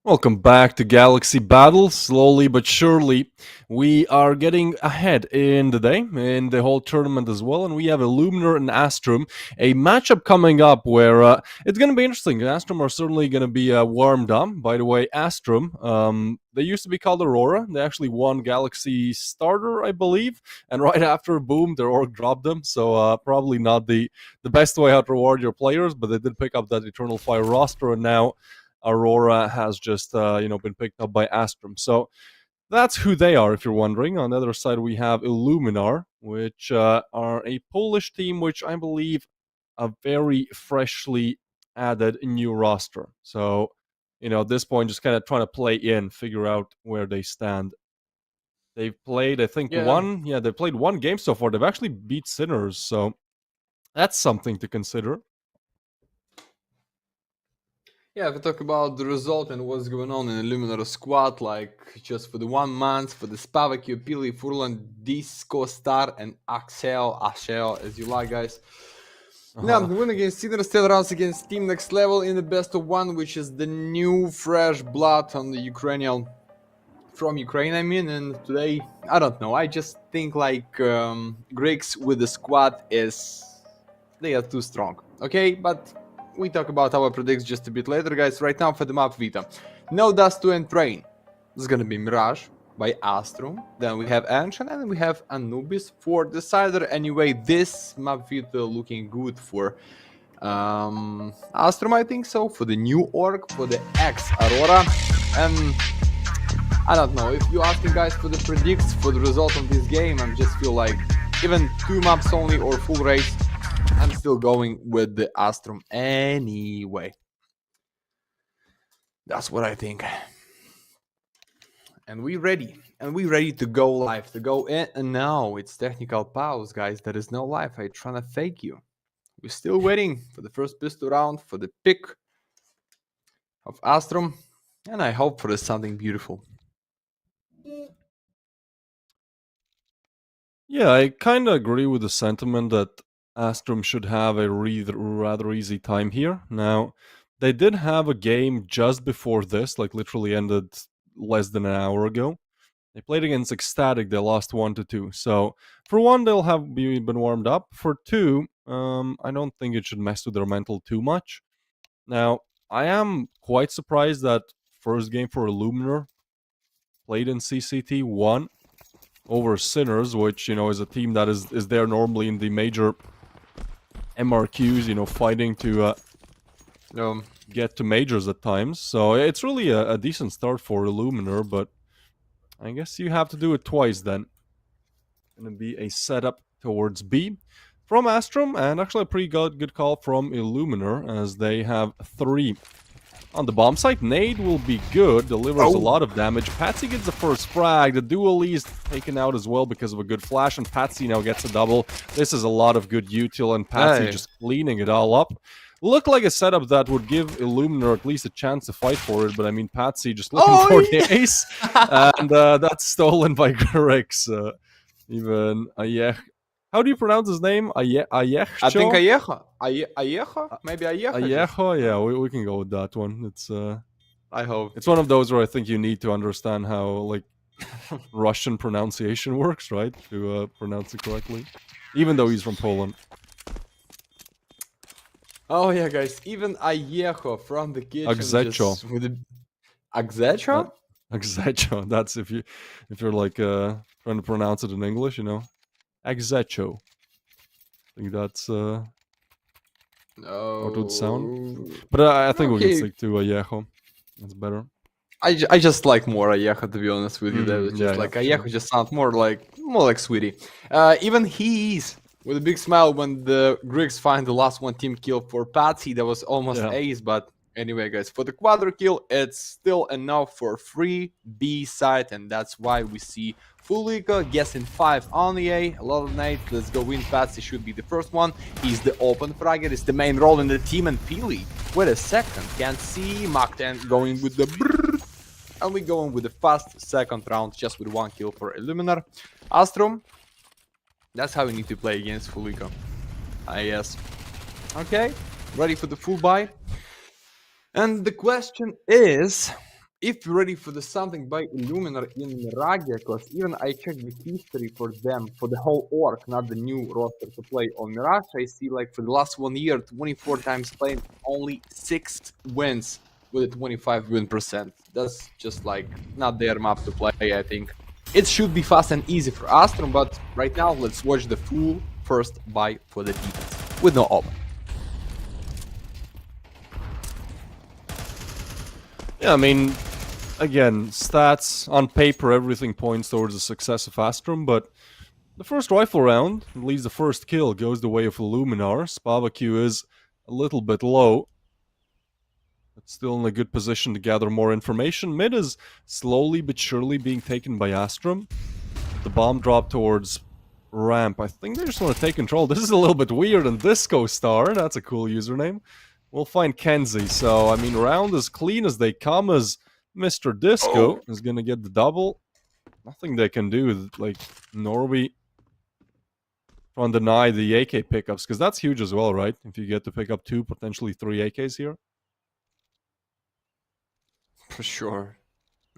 Welcome back to Galaxy Battle. Slowly but surely, we are getting ahead in the day, in the whole tournament as well. And we have Illuminar and Astrum, a matchup coming up where it's going to be interesting. Astrum are certainly going to be warmed up. By the way, Astrum, they used to be called Aurora. They actually won Galaxy Starter, I believe. And right after, boom, their org dropped them. So probably not the best way how to reward your players, but they did pick up that Eternal Fire roster, and now Aurora has just been picked up by Astrum. So that's who they are, if you're wondering. On the other side, we have Illuminar, which are a Polish team, which I believe a very freshly added new roster. So, at this point, just kind of trying to play in, figure out where they stand. They've played, I think, they played one game so far. They've actually beat Sinners, so that's something to consider. Yeah, if we talk about the result and what's going on in Illuminar squad, like just for the 1 month, for the Spavak, Pili, Furlan, Disco, Star, and Axel, as you like, guys. Now, the win against Sinner still runs against Team Next Level in the best of 1, which is the new fresh blood on the Ukrainian, from Ukraine, I mean. And today, I don't know, I just think like Greeks with the squad they are too strong, okay? But we talk about our predicts just a bit later, guys. Right now for the map Vita. No Dust to End Train. This is gonna be Mirage by Astrum. Then we have Ancient, and then we have Anubis for Decider. Anyway, this map Vita looking good for Astrum, I think so. For the new org, for the X Aurora. And I don't know, if you're asking guys for the predicts for the result of this game, I just feel like even 2 maps only or full race, I'm still going with the Astrum anyway. That's what I think. And we ready. And we ready to go live. To go in. And now it's technical pause, guys. There is no live. I'm trying to fake you. We're still waiting for the first pistol round, for the pick of Astrum. And I hope for something beautiful. Yeah, I kind of agree with the sentiment that Astrum should have a rather easy time here. Now, they did have a game just before this, like literally ended less than an hour ago. They played against Ecstatic, they lost 1-2. So, for 1, they'll have been warmed up. For 2, I don't think it should mess with their mental too much. Now, I am quite surprised that first game for Illuminar played in CCT won over Sinners, which, is a team that is there normally in the major MRQs, fighting to get to majors at times. So it's really a decent start for Illuminar, but I guess you have to do it twice then. Gonna be a setup towards B from Astrum, and actually a pretty good call from Illuminar, as they have 3 on the bomb site. Nade will be good, delivers a lot of damage. Patsy gets the first frag. The dually is taken out as well because of a good flash, and Patsy now gets a double. This is a lot of good util, and Patsy just cleaning it all up. Looked like a setup that would give Illuminar at least a chance to fight for it, but I mean, Patsy just looking for the ace, and that's stolen by Grix. Even Ayech. How do you pronounce his name? Ayech? I think Ayecho. Ayecho? Maybe Ayecho? Ayecho? Yeah, we can go with that one. It's I hope. It's one of those where I think you need to understand how, like, Russian pronunciation works, right? To pronounce it correctly. Even though he's from Poland. Oh yeah, guys. Even Ayejo from the kitchen Agzecho. just with a Agzecho? That Agzecho. That's if you're like trying to pronounce it in English, you know. Agzecho. I think that's how it would sound. Oh, But I think we can okay. stick to Ayejo. That's better. I just like more Ayejo, to be honest with you. That was Yeah, just yeah, like for sure. Ayejo just sounds more like Sweetie. Even he's with a big smile when the Greeks find the last one team kill for Patsy. That was almost Yeah. ace, but anyway, guys, for the quadra kill, it's still enough for free B side, and that's why we see Fulika guessing 5 on the A. A lot of nades. Let's go win. Patsy should be the first one. He's the open fragger. It's the main role in the team, and Peely. Wait a second, can't see. Mach 10 going with the brrr. And we going with the fast second round just with 1 kill for Illuminar. Astrum, that's how we need to play against Fulico. Yes. Okay, ready for the full buy. And the question is, if you're ready for the something by Illuminar in Mirage, because even I checked the history for them, for the whole orc, not the new roster to play on Mirage, I see like for the last 1 year, 24 times playing, only 6 wins with a 25 win percent. That's just like not their map to play, I think. It should be fast and easy for Astrum, but right now let's watch the full first buy for the defense with no open. Yeah, I mean, again, stats on paper, everything points towards the success of Astrum, but the first rifle round, at least the first kill, goes the way of Illuminar. Spavaku is a little bit low, but still in a good position to gather more information. Mid is slowly but surely being taken by Astrum. The bomb drop towards ramp. I think they just want to take control. This is a little bit weird. And Disco Star, that's a cool username. We'll find Kenzie. So, I mean, round as clean as they come as Mr. Disco is going to get the double. Nothing they can do. Like, Norby trying to deny the AK pickups, because that's huge as well, right? If you get to pick up 2, potentially 3 AKs here. For sure.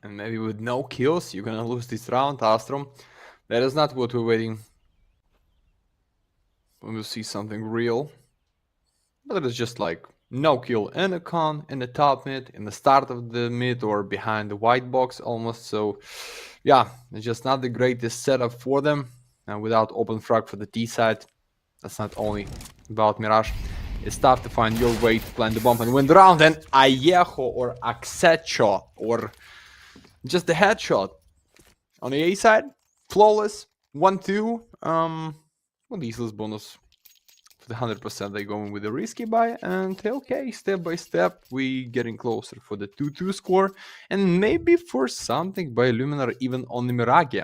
And maybe with no kills, you're gonna lose this round, Astrum. That is not what we're waiting. We will see something real. But it's just like no kill in a con, in the top mid, in the start of the mid, or behind the white box almost. So, yeah, it's just not the greatest setup for them. And without open frag for the T side, that's not only about Mirage. It's tough to find your way to plant the bomb and win the round. And Ayejo or Axecho or just the headshot on the A side, flawless, 1-2. With useless bonus for the 100%. They going with a risky buy, and okay, step by step, we getting closer for the 2-2 score, and maybe for something by Illuminar even on the Mirage.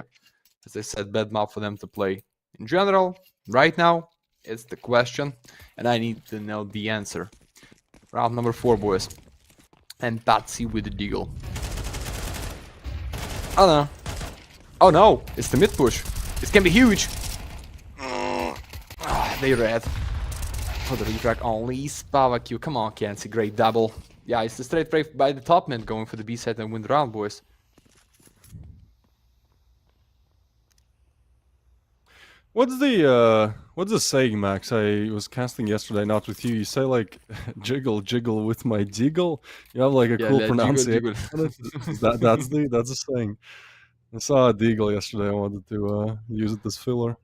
As I said, bad map for them to play. In general, right now, it's the question, and I need to know the answer. Round number 4, boys. And Patsy with the deagle. Oh no. Oh no, it's the mid push. This can be huge. They red. For the retrack only. Spavaku. Come on, Kenzie. Great double. Yeah, it's the straight play by the top mid going for the B side and win the round, boys. What's the saying, Max? I was casting yesterday, not with you. You say like jiggle, jiggle with my deagle. You have like a cool pronunciation. That's the saying. I saw a deagle yesterday. I wanted to use it as filler.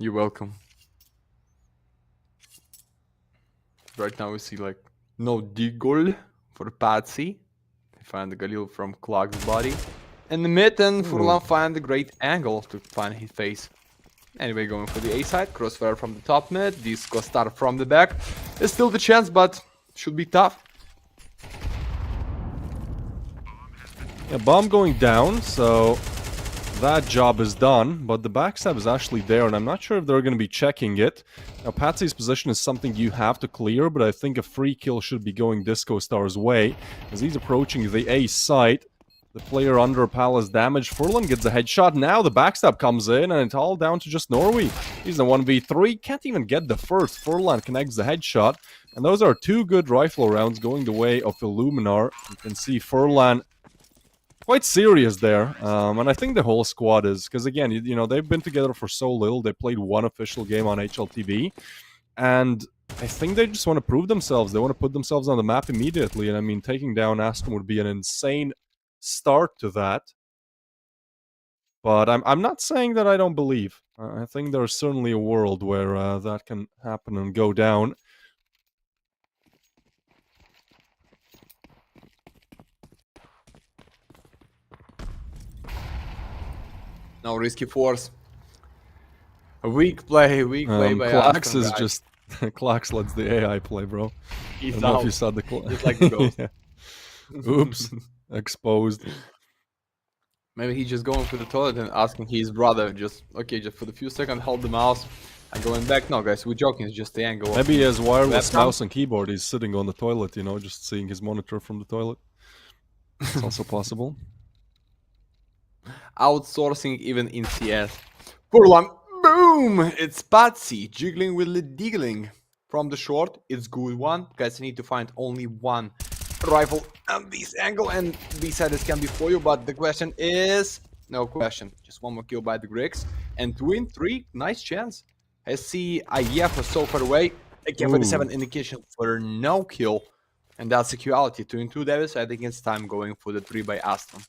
You're welcome. Right now we see like no deagle for Patsy. They find the Galil from Clog's body. In the mid, and Furlan find a great angle to find his face. Anyway, going for the A side, crossfire from the top mid, Disco Star from the back. There's still the chance, but should be tough. Yeah, bomb going down, so that job is done, but the backstab is actually there, and I'm not sure if they're going to be checking it. Now, Patsy's position is something you have to clear, but I think a free kill should be going Disco Star's way, as he's approaching the A site. The player under Palace damage. Furlan gets a headshot. Now the backstab comes in, and it's all down to just Norway. He's the 1v3. Can't even get the first. Furlan connects the headshot. And those are 2 good rifle rounds going the way of Illuminar. You can see Furlan quite serious there. And I think the whole squad is. Because again, you know, they've been together for so little. They played 1 official game on HLTV. And I think they just want to prove themselves. They want to put themselves on the map immediately. And I mean, taking down Astrum would be an insane start to that. But I'm not saying that I don't believe. I think there's certainly a world where that can happen and go down. No risky force. A weak play by Klax Astrum, is guys. just Klax lets the AI play, bro. He's I don't know if out. you saw the Just like the ghost. Yeah. Oops, exposed. Maybe he's just going for the toilet and asking his brother, just for the few seconds, hold the mouse and going back. No, guys, we're joking. It's just the angle. Maybe he has wireless webcam. mouse and keyboard. He's sitting on the toilet, you know, just seeing his monitor from the toilet. It's also possible. Outsourcing even in CS. Furlan, boom! It's Patsy jiggling with the diggling. From the short, it's good one. Guys, I need to find only one rifle on this angle, and B-siders can be for you, but the question is... No question. Just one more kill by the Greeks. And 2 in 3, nice chance. I see Ayefa so far away. AK-47 indication for no kill. And that's equality. 2 in 2 Davis. I think it's time going for the 3 by Astrum.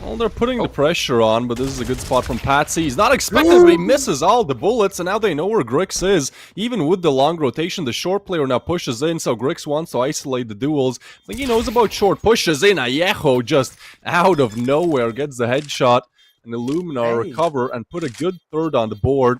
Well, they're putting the pressure on, but this is a good spot from Patsy. He's not expected, but he misses all the bullets, and now they know where Grix is. Even with the long rotation, the short player now pushes in, so Grix wants to isolate the duels. I think he knows about short. Pushes in. Ayejo just out of nowhere gets the headshot, and Illuminar recover and put a good third on the board.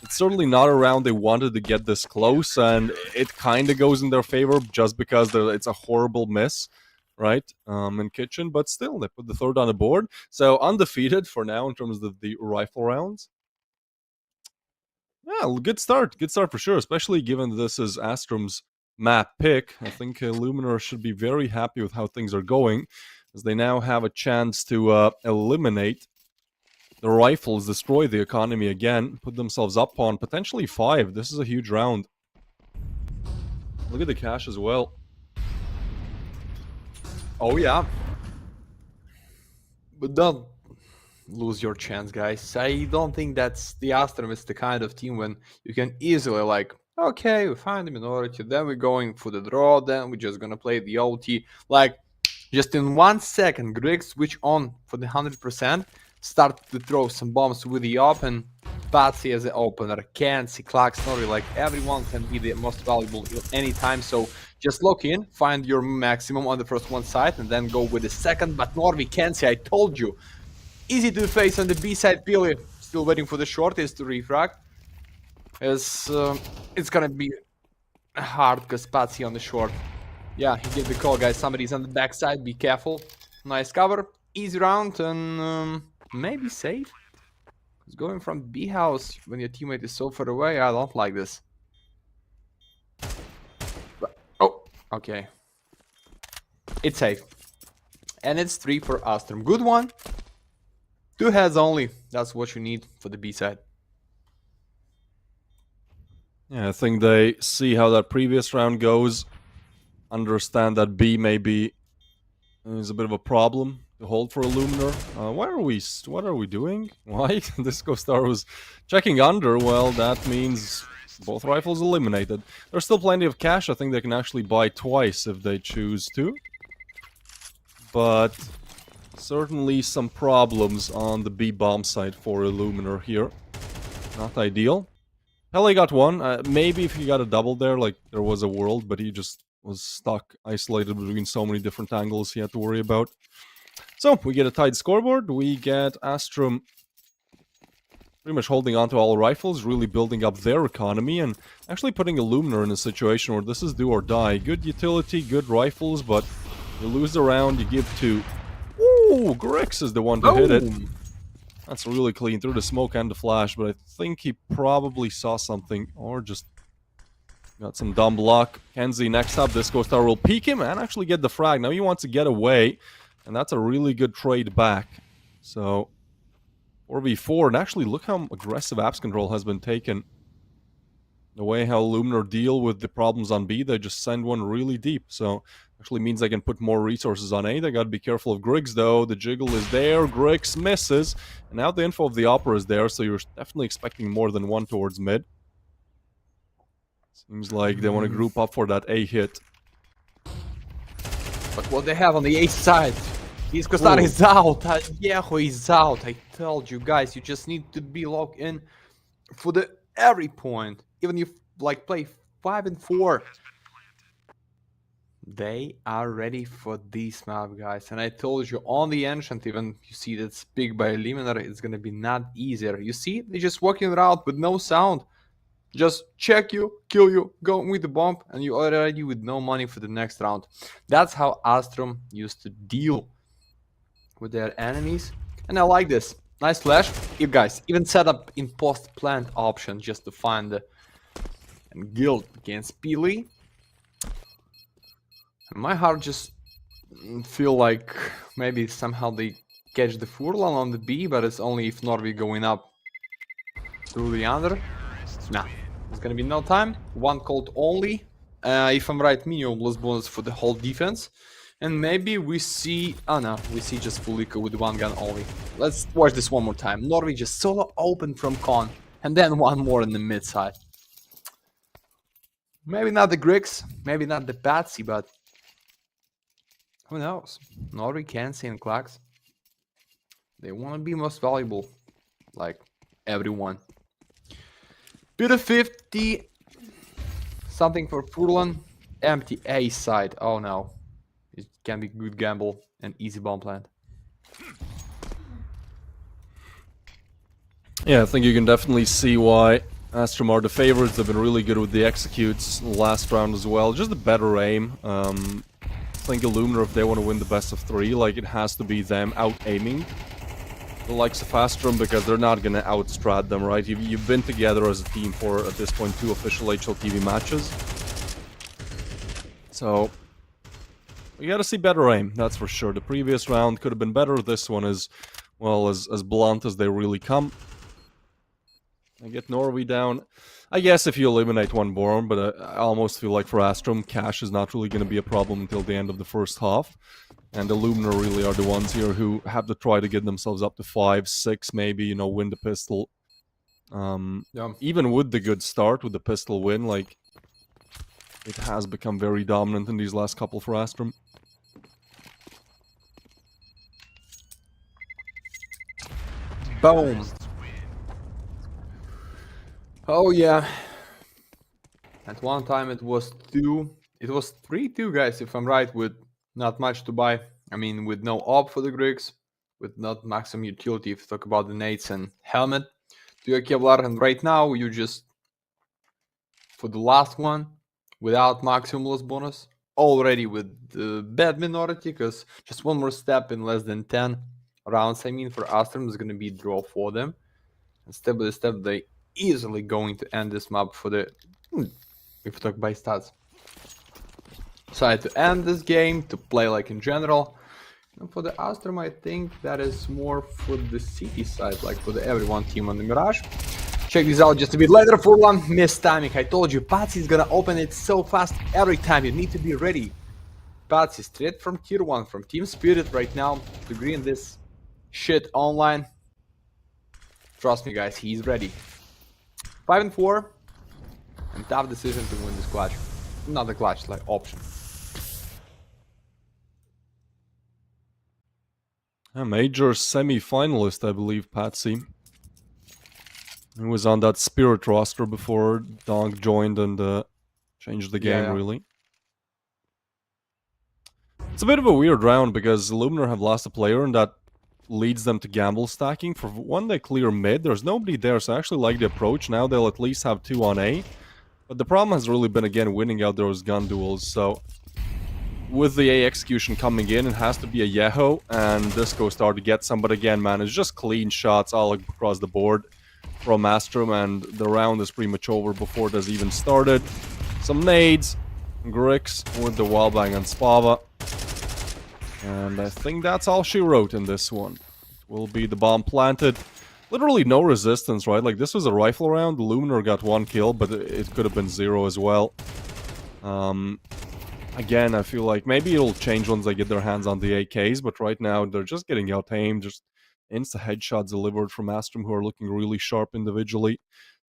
It's certainly not a round they wanted to get this close, and it kind of goes in their favor just because it's a horrible miss. Right, in Kitchen, but still, they put the third on the board. So, undefeated for now in terms of the rifle rounds. Yeah, good start for sure, especially given this is Astrum's map pick. I think Illuminar should be very happy with how things are going, as they now have a chance to eliminate the rifles, destroy the economy again, put themselves up on potentially 5. This is a huge round. Look at the cash as well. Oh yeah. But don't lose your chance, guys. I don't think that's the Astrum is the kind of team when you can easily like, okay, we find the minority, then we're going for the draw, then we're just gonna play the OT. Like, just in 1 second, Greg switch on for the 100%, start to throw some bombs with the open. Patsy as the opener, Kenzie, Clark, Snorri, like everyone can be the most valuable anytime. So just lock in, find your maximum on the first one side, and then go with the second. But Norvi, Kenzie, I told you, easy to face on the B side. Pili still waiting for the short is to refrag. It's gonna be hard because Patsy on the short. Yeah, he gave the call, guys. Somebody's on the backside. Be careful. Nice cover, easy round, and maybe safe. Because going from B house when your teammate is so far away, I don't like this. But, oh, okay. It's safe. And it's 3 for Astrum. Good one. 2 heads only. That's what you need for the B side. Yeah, I think they see how that previous round goes. Understand that B maybe is a bit of a problem to hold for Illuminar. What are we doing? Why? Disco Star was checking under. Well, that means both rifles eliminated. There's still plenty of cash. I think they can actually buy twice if they choose to. But certainly some problems on the B bomb side for Illuminar here. Not ideal. Pele got one. Maybe if he got a double there, like there was a world, but he just was stuck, isolated between so many different angles he had to worry about. So, we get a tied scoreboard. We get Astrum pretty much holding on to all rifles, really building up their economy, and actually putting Illuminar in a situation where this is do or die. Good utility, good rifles, but you lose the round, you give 2. Ooh, Grix is the one to hit it. That's really clean through the smoke and the flash, but I think he probably saw something, or just got some dumb luck. Kenzie next up, Disco Star will peek him and actually get the frag. Now he wants to get away, and that's a really good trade back. So, 4v4, and actually look how aggressive Apps Control has been taken. The way how Illuminar deal with the problems on B, they just send one really deep. So actually means I can put more resources on A. They gotta be careful of Griggs though. The jiggle is there, Griggs misses. And now the info of the Opera is there, so you're definitely expecting more than one towards mid. Seems like they want to group up for that A hit. But what they have on the A side, Iskostar is out, Yeho is out. I told you guys, you just need to be locked in for the every point. Even if like play 5 and 4. They are ready for this map, guys. And I told you on the Ancient, even you see that's big by Illuminar, it's gonna be not easier. You see, they're just walking around with no sound. Just check you, kill you, go with the bomb, and you already with no money for the next round. That's how Astrum used to deal with their enemies. And I like this. Nice flash. You guys even set up in post-plant option just to find the and guild against Peely. My heart just feel like maybe somehow they catch the Furlan on the B, but it's only if Norvi going up through the under. Nah, there's gonna be no time. One called only. If I'm right, minimum plus bonus for the whole defense. And maybe we see... Oh no, we see just Fulika with one gun only. Let's watch this one more time. Norvi just solo open from con. And then one more in the mid side. Maybe not the Griggs, maybe not the Patsy, but... who knows? Norvi, Kenzie, and Klax. They want to be most valuable. Like, everyone. Bit of 50. Something for Furlan. Empty A side. Oh no. It can be good gamble and easy bomb plant. Yeah, I think you can definitely see why Astrum are the favorites. They've been really good with the executes last round as well. Just a better aim. I think Illuminar, if they want to win the best of 3, like it has to be them out-aiming the likes of Astrum, because they're not going to outstrat them, right? You've been together as a team for, at this point, 2 official HLTV matches. So, we gotta see better aim, that's for sure. The previous round could have been better. This one is, well, as blunt as they really come. I get Norway down. I guess if you eliminate one Born, but I almost feel like for Astrum, cash is not really going to be a problem until the end of the first half. And the Illuminar really are the ones here who have to try to get themselves up to 5, 6, maybe, you know, win the pistol. Even with the good start, with the pistol win, like, it has become very dominant in these last couple for Astrum. Boom. Oh yeah. At one time it was 2. It was 3-2, guys, if I'm right, with not much to buy. I mean, with no op for the Griggs, with not maximum utility if you talk about the nades and helmet to your Kevlar. And right now you just, for the last one, without maximum loss bonus, already with the bad minority, because just one more step in less than 10 rounds, I mean, for Astrum is going to be draw for them. And step by step, they easily going to end this map for the, if we talk by stats. Decide to end this game, to play like in general. And for the Astrum, I think that is more for the city side, like for the everyone team on the Mirage. Check this out just a bit later. For one missed timing. I told you, Patsy is gonna open it so fast every time. You need to be ready. Patsy straight from tier 1, from Team Spirit right now to green this shit online. Trust me, guys, he's ready. 5 and 4, and tough decision to win this clutch. Not the clutch, like option. A major semi-finalist, I believe, Patsy. He was on that Spirit roster before Donk joined and changed the game, really. It's a bit of a weird round because Illuminar have lost a player and that leads them to gamble stacking. For one, they clear mid. There's nobody there, so I actually like the approach. Now they'll at least have 2 on A. But the problem has really been, again, winning out those gun duels. So, with the A execution coming in, it has to be a Yeho and Disco Star to get some. But again, man, it's just clean shots all across the board from Astrum, and the round is pretty much over before it has even started. Some nades, Grix with the wallbang on Spava. And I think that's all she wrote in this one. It will be the bomb planted. literally no resistance, right? Like, this was a rifle round. Illuminar got 1 kill, but it could have been 0 as well. Again, I feel like maybe it'll change once they get their hands on the AKs, but right now they're just getting out-aimed, just insta headshots delivered from Astrum, who are looking really sharp individually.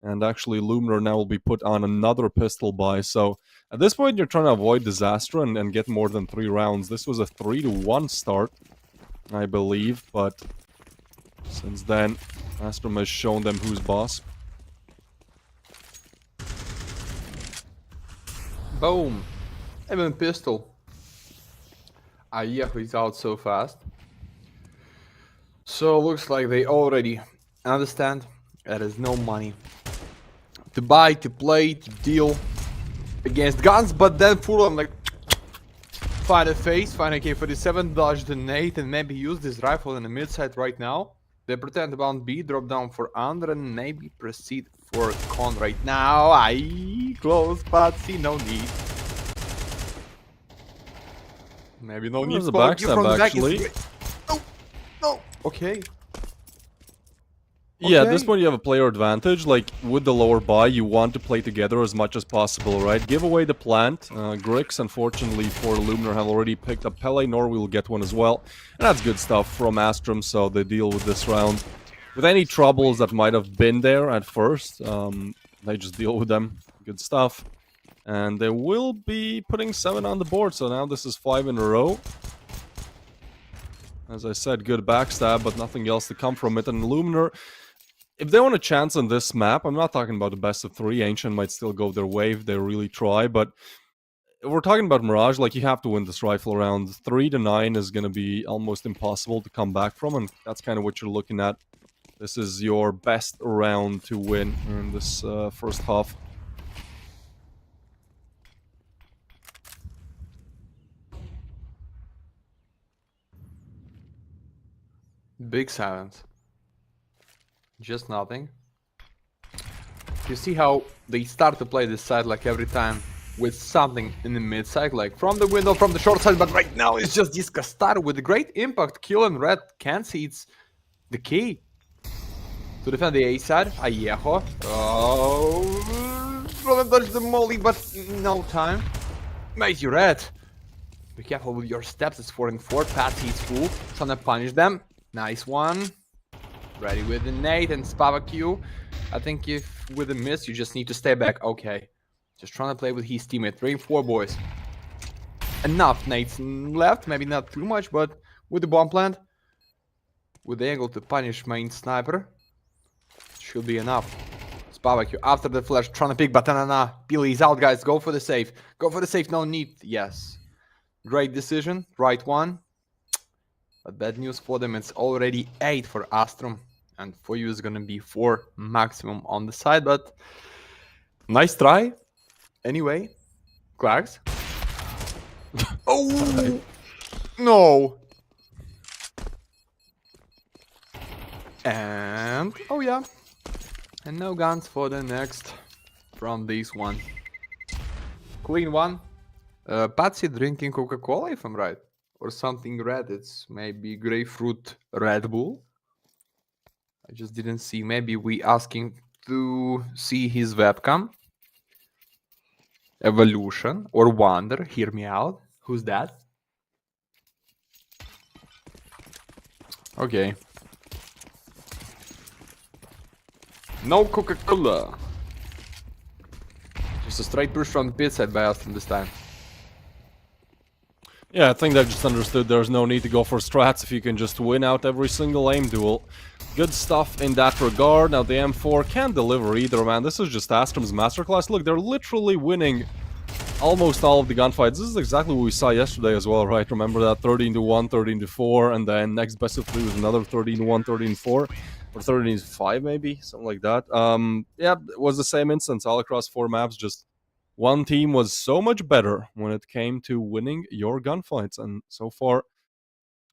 And actually, Illuminar now will be put on another pistol buy. So at this point, you're trying to avoid disaster and get more than 3 rounds. This was a 3-1 start, I believe, but since then, Astrum has shown them who's boss. Boom. Even pistol. Ayeho is out so fast. So looks like they already understand there is no money to buy, to play, to deal against guns, but then Furlan like find a face, find a K-47, dodge the nade, and maybe use this rifle in the mid-side right now. They pretend about B, drop down for under, and maybe proceed for con right now. Aye, close, but see no need. Maybe no need There's a to backstab, actually. No, no, okay. Yeah, at this Okay. point you have a player advantage. Like, with the lower buy, you want to play together as much as possible, right? Give away the plant. Grix, unfortunately for Illuminar, have already picked up Pele. Norway will get one as well. And that's good stuff from Astrum, so they deal with this round. With any troubles that might have been there at first, they just deal with them. Good stuff. And they will be putting 7 on the board, so now this is 5 in a row. As I said, good backstab, but nothing else to come from it. And Illuminar, if they want a chance on this map, I'm not talking about the best of 3. Ancient might still go their way if they really try, but if we're talking about Mirage, like, you have to win this rifle round. 3-9 is going to be almost impossible to come back from, and that's kind of what you're looking at. This is your best round to win in this first half. Big silence. Just nothing. You see how they start to play this side like every time with something in the mid side, like from the window, from the short side, but right now it's just this Castar with a great impact kill, and Red can see it's the key to defend the A side. Ayeho. Oh, trying to touch the molly, but no time. Mate, you Red. Be careful with your steps, it's 4 and 4. Patsy is full, trying to punish them. Nice one. Ready with the nade and Spavaku. I think if with a miss, you just need to stay back. Okay. Just trying to play with his teammate. 3 and 4, boys. Enough nades left. Maybe not too much, but with the bomb plant, with the angle to punish main sniper, should be enough. Spavaku after the flash, trying to pick, but Billy is out, guys. Go for the save. Go for the save. No need. Yes. Great decision. Right one. But bad news for them, it's already 8 for Astrum. And for you is gonna be 4 maximum on the side, but nice try. Anyway, Klags. Oh no. And oh yeah. And no guns for the next from this one. Clean one. Patsy drinking Coca-Cola, if I'm right. Or something red. It's maybe grapefruit Red Bull. I just didn't see. Maybe we asking to see his webcam. Evolution or Wonder. Hear me out. Who's that? Okay. No Coca-Cola. Just a straight push from the pit side by Astrum this time. Yeah, I think they just understood there's no need to go for strats if you can just win out every single aim duel. Good stuff in that regard. Now the M4 can't deliver either, man. This is just Astrum's masterclass. Look, they're literally winning almost all of the gunfights. This is exactly what we saw yesterday as well, right? Remember that 13-1, 13-4, and then next best of 3 was another 13-1, 13-4, or 13-5 maybe, something like that. Yeah, it was the same instance all across 4 maps, just one team was so much better when it came to winning your gunfights, and so far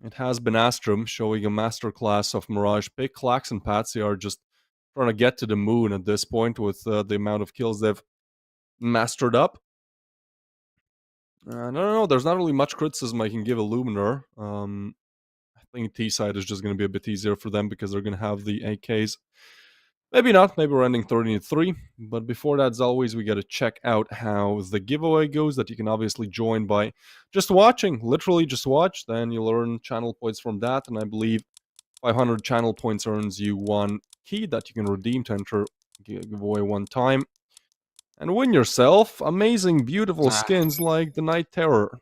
it has been Astrum showing a masterclass of Mirage pick. Klax and Patsy are just trying to get to the moon at this point with the amount of kills they've mastered up. I don't know, there's not really much criticism I can give Illuminar. I I think T side is just going to be a bit easier for them because they're going to have the AKs. Maybe not. Maybe we're ending 13-3. But before that, as always, we got to check out how the giveaway goes that you can obviously join by just watching. Literally just watch. Then you'll earn channel points from that. And I believe 500 channel points earns you one key that you can redeem to enter giveaway one time. And win yourself amazing, beautiful skins like the Night Terror.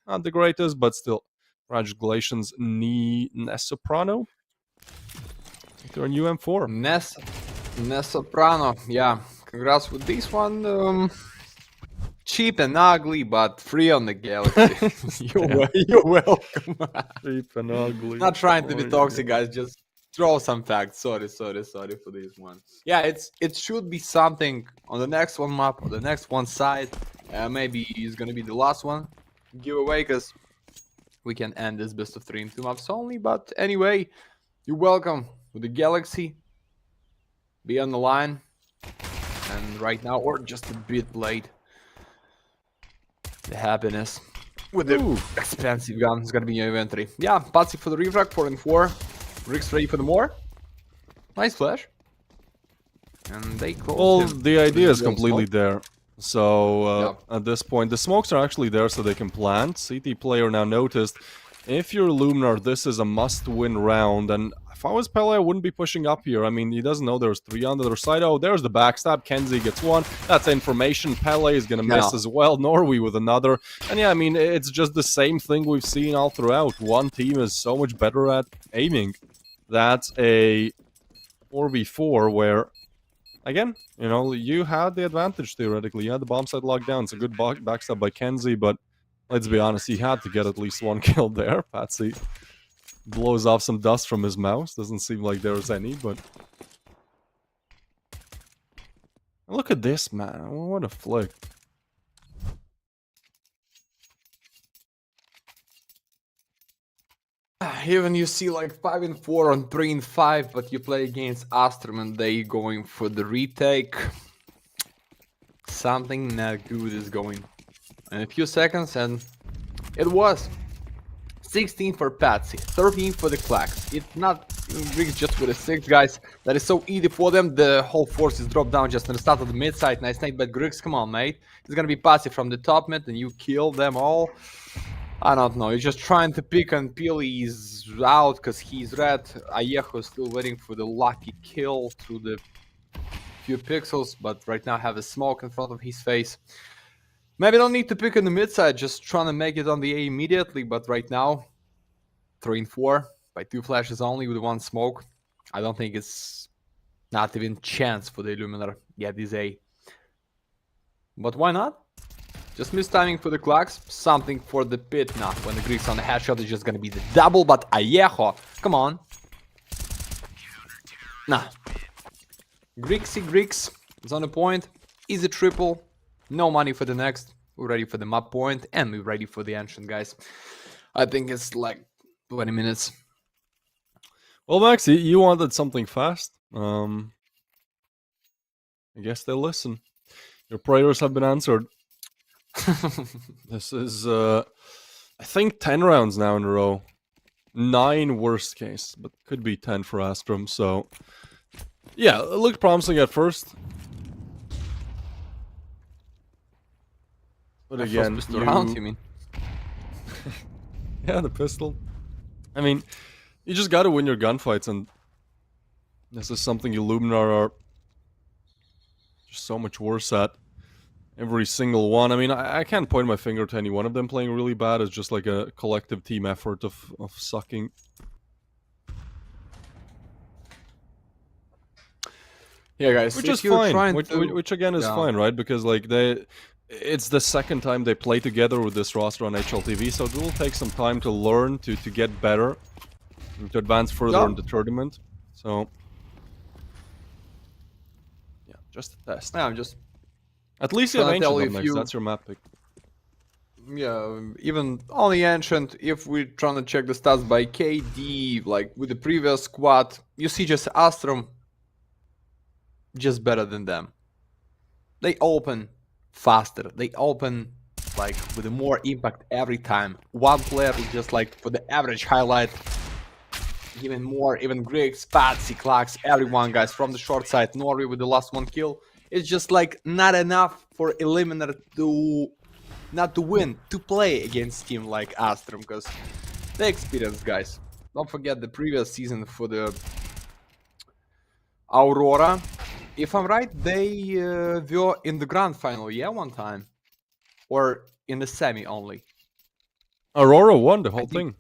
Not the greatest, but still. Congratulations, Nesoprano. Your new M4. Nesoprano, yeah. Congrats with this one. Cheap and ugly, but free on the Galaxy. You're welcome. Cheap and ugly. Not trying to be toxic, guys. Just throw some facts. Sorry for this one. Yeah, it should be something on the next one map, or the next one side. Maybe it's gonna be the last one giveaway, because we can end this best of 3 in 2 maps only. But anyway, you're welcome with the Galaxy. Be on the line. And right now, we're just a bit late. The happiness with the expensive gun is gonna be in your inventory. Yeah, Patsy for the refrag, 4 and 4. Rick's ready for the more. Nice flash. And they close. Well, the idea is completely there. So at this point, the smokes are actually there so they can plant. CT player now noticed, if you're Illuminar, this is a must-win round. And if I was Pele, I wouldn't be pushing up here. I mean, he doesn't know there's 3 on the other side. Oh, there's the backstab. Kenzie gets 1. That's information. Pele is going to miss as well. Norway with another. And yeah, I mean, it's just the same thing we've seen all throughout. One team is so much better at aiming. That's a 4v4 where, again, you know, you had the advantage theoretically. You had the bomb site locked down. It's a good backstab by Kenzie, but let's be honest, he had to get at least 1 kill there. Patsy blows off some dust from his mouse. Doesn't seem like there's any, but... Look at this, man. What a flick. Even you see like 5 and 4 on 3 and 5, but you play against Astrum and they going for the retake. Something not good is going. In a few seconds, and it was 16 for Patsy, 13 for the Clacks. It's not Griggs just with a 6, guys. That is so easy for them. The whole force is dropped down just on the start of the mid side. Nice nade, but Griggs, come on, mate. It's gonna be Patsy from the top mid, and you kill them all. I don't know. You're just trying to pick, and Pili is out because he's red. Ayejo is still waiting for the lucky kill through the few pixels, but right now have a smoke in front of his face. Maybe don't need to pick in the mid side, just trying to make it on the A immediately, but right now, 3 and 4 by 2 flashes only with 1 smoke. I don't think it's not even chance for the Illuminar get this A. But why not? Just missed timing for the Clacks, something for the pit now. When the Greeks on the headshot, it's just gonna be the double, but Ayejo, come on. Nah. Greeks is on the point, easy triple. No money for the next. We're ready for the map point, and we're ready for the ancient, guys. I think it's like 20 minutes. Well, Max, you wanted something fast. I guess they'll listen. Your prayers have been answered. This is, I think 10 rounds now in a row. 9 worst case, but could be 10 for Astrum, so... Yeah, it looked promising at first. But again, pistol round, you mean? Yeah, the pistol. I mean, you just gotta win your gunfights, and this is something Illuminar are just so much worse at. Every single one. I mean, I can't point my finger to any one of them playing really bad. It's just like a collective team effort of sucking. Yeah, guys. Which is fine. Which again is fine, right? Because like it's the second time they play together with this roster on HLTV, so it will take some time to learn, to get better, and to advance further in the tournament. So, yeah, just a test. Yeah, I'm just... At least you have Ancient next, that's your map pick. Yeah, even on the Ancient, if we're trying to check the stats by KD, like with the previous squad, you see just Astrum just better than them. They open faster, they open like with a more impact every time. One player is just like for the average highlight, even more, even Griggs, Patsy, Clarks, everyone, guys, from the short side. Norway with the last 1 kill. It's just like not enough for Illuminar to not to win, to play against team like Astrum, because the experience, guys. Don't forget the previous season for the Aurora. If I'm right, they were in the grand final, yeah, one time, or in the semi only. Aurora won the I whole think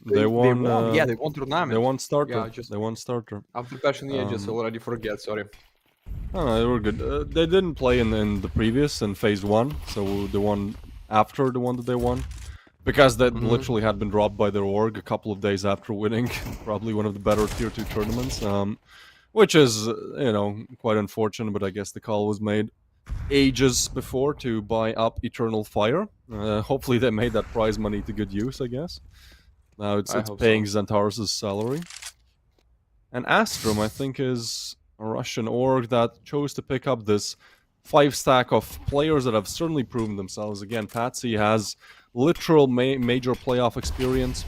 thing. They won. Yeah, they won tournament. They won starter. Yeah, just They won starter. after passion, yeah, just already forget. Sorry. No, they were good. They didn't play in the previous in phase 1, so the one after the one that they won, because that literally had been dropped by their org a couple of days after winning probably one of the better tier 2 tournaments, which is quite unfortunate. But I guess the call was made ages before to buy up Eternal Fire. Hopefully they made that prize money to good use. I guess now it's paying so. Xantaros' salary. And Astrum, I think, is a Russian org that chose to pick up this 5-stack of players that have certainly proven themselves. Again, Patsy has literal major playoff experience.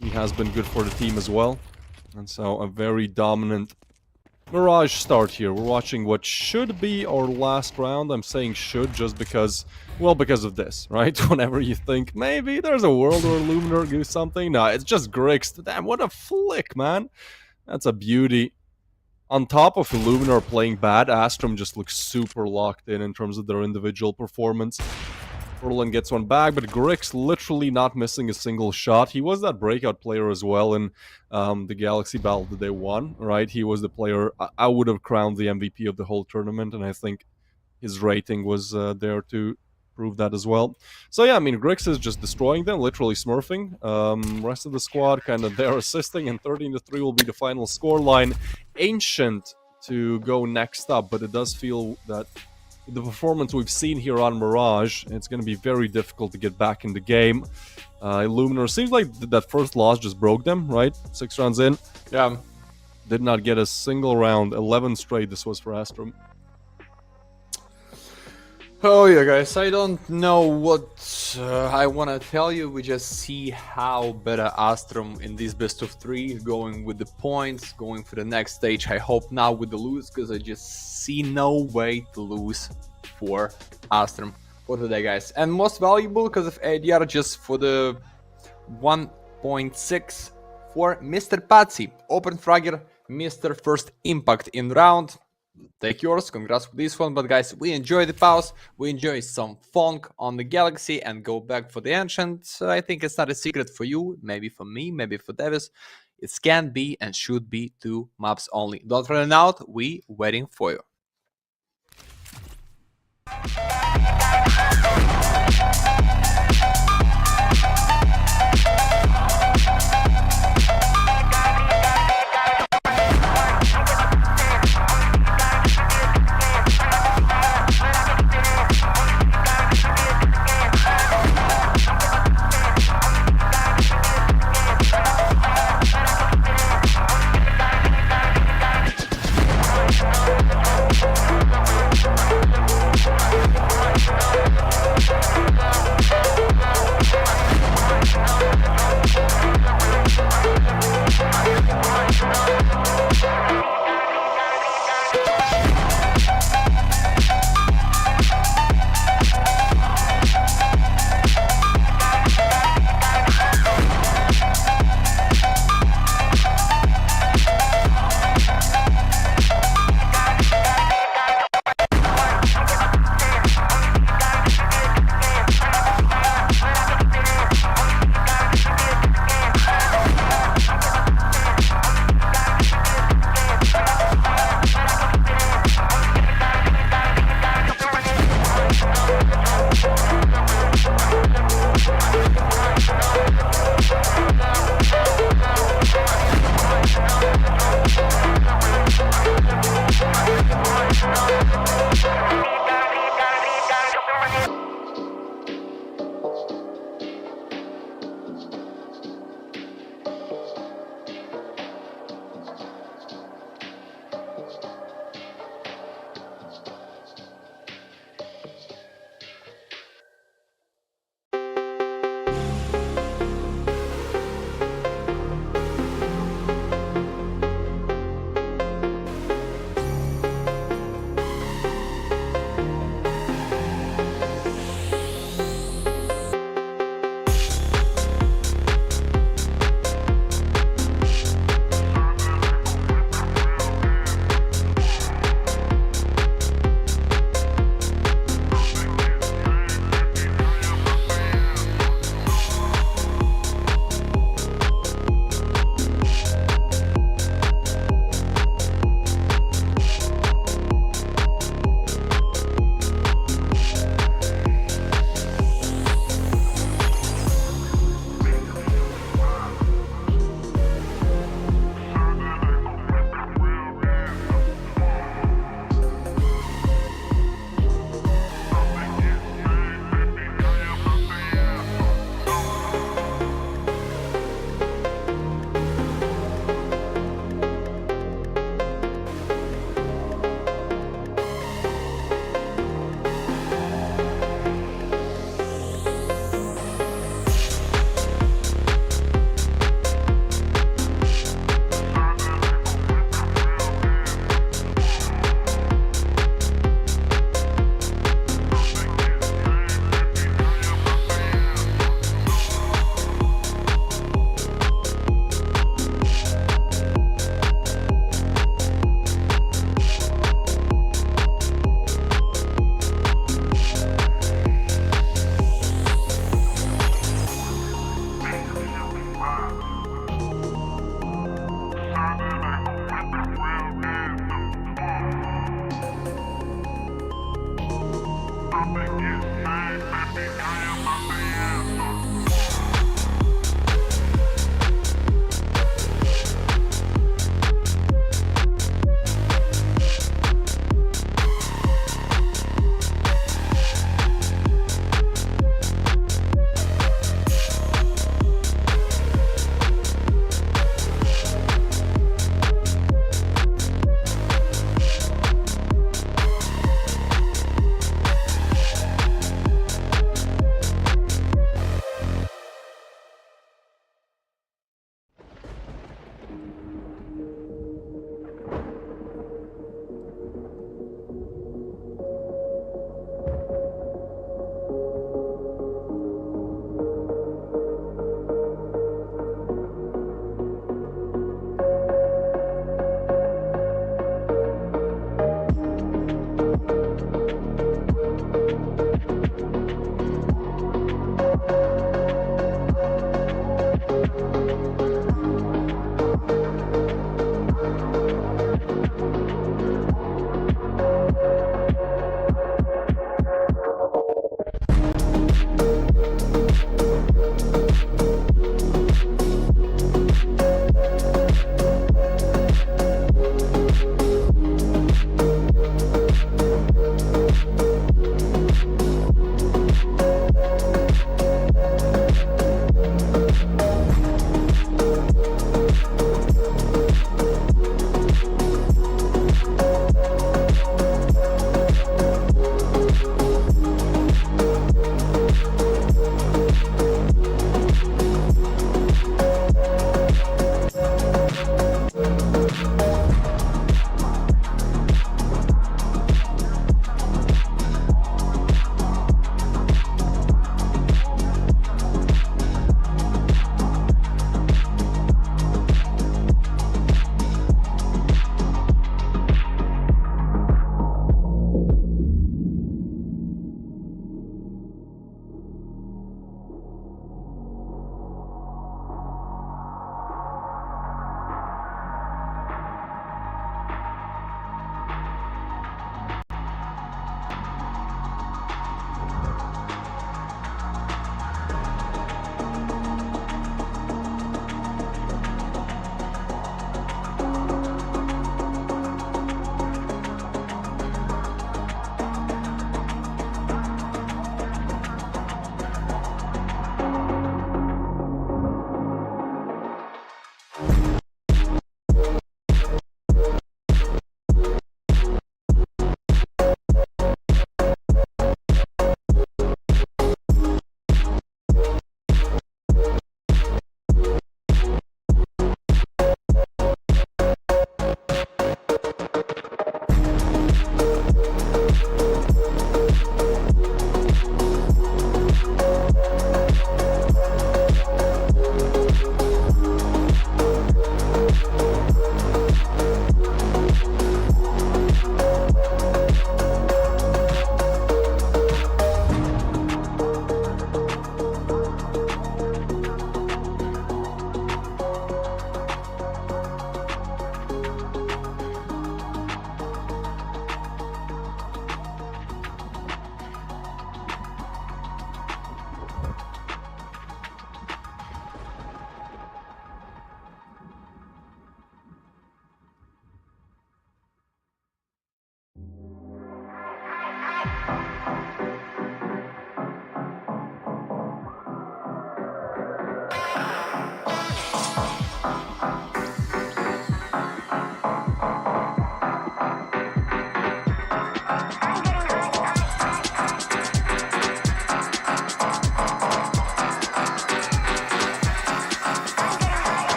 He has been good for the team as well. And so a very dominant Mirage start here. We're watching what should be our last round. I'm saying should just because, well, because of this, right? Whenever you think maybe there's a world where Illuminar do something. No, it's just Griggs. Damn, what a flick, man. That's a beauty. On top of Illuminar playing bad, Astrum just looks super locked in terms of their individual performance. Furlan gets one back, but Griggs literally not missing a single shot. He was that breakout player as well in the Galaxy battle that they won, right? He was the player I would have crowned the MVP of the whole tournament, and I think his rating was there to prove that as well. So yeah, I mean, Griggs is just destroying them, literally smurfing. Rest of the squad kind of there assisting, and 13-3 will be the final scoreline. Ancient to go next up, but it does feel that the performance we've seen here on Mirage, it's going to be very difficult to get back in the game. Illuminar seems like that first loss just broke them, right? 6 rounds in. Yeah. Did not get a single round. 11 straight this was for Astrum. Oh yeah, guys, I don't know what I want to tell you. We just see how better Astrum in this best of 3, going with the points, going for the next stage. I hope now with the lose, because I just see no way to lose for Astrum for today, guys. And most valuable because of ADR, just for the 1.6 for Mr. Patsy. Open Fragger, Mr. First Impact in round. Take yours, congrats with this one. But guys, we enjoy the pause, we enjoy some funk on the Galaxy, and go back for the Ancient. I think it's not a secret for you, maybe for me, maybe for Davis. It can be and should be 2 maps only. Don't run out, we waiting for you.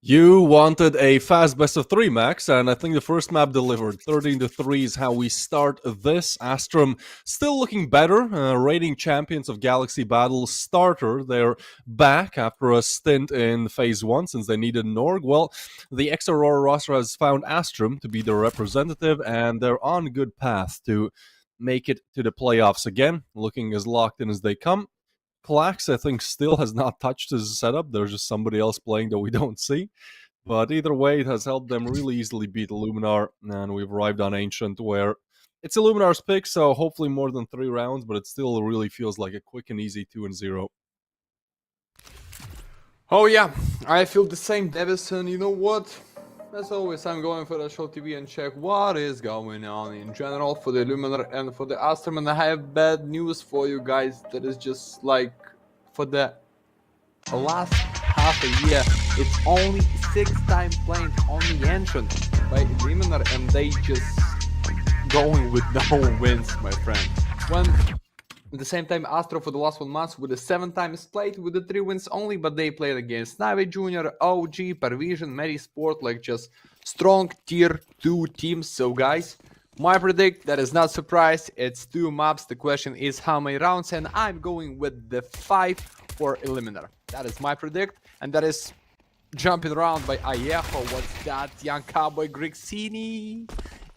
You wanted a fast best of three, Max, and I think the first map delivered. 13-3 is how we start this. Astrum still looking better. Rating champions of Galaxy Battle starter. They're back after a stint in Phase 1 since they needed an org. Well, the ex-Aurora roster has found Astrum to be their representative, and they're on a good path to make it to the playoffs again, looking as locked in as they come. Klax, I think, still has not touched his setup. There's just somebody else playing that we don't see. But either way, it has helped them really easily beat Illuminar, and we've arrived on Ancient, where it's Illuminar's pick, so hopefully more than 3 rounds, but it still really feels like a quick and easy 2-0. Oh yeah, I feel the same, Davison. You know what? As always, I'm going for the show TV and check what is going on in general for the Illuminar and for the Astrum, and I have bad news for you guys. That is just like for the last half a year, it's only 6 times playing on the Ancient by Illuminar, and they just going with no wins, my friend. When at the same time, Astro for the last 1 month with the 7 times played with the 3 wins only, but they played against Navi Junior, OG, Pervision, Medisport, like just strong tier 2 teams. So guys, my predict, that is not surprise, it's 2 maps. The question is how many rounds, and I'm going with the 5 for Illuminar. That is my predict, and that is jumping around by Ayeho. What's that? Young Cowboy Grixini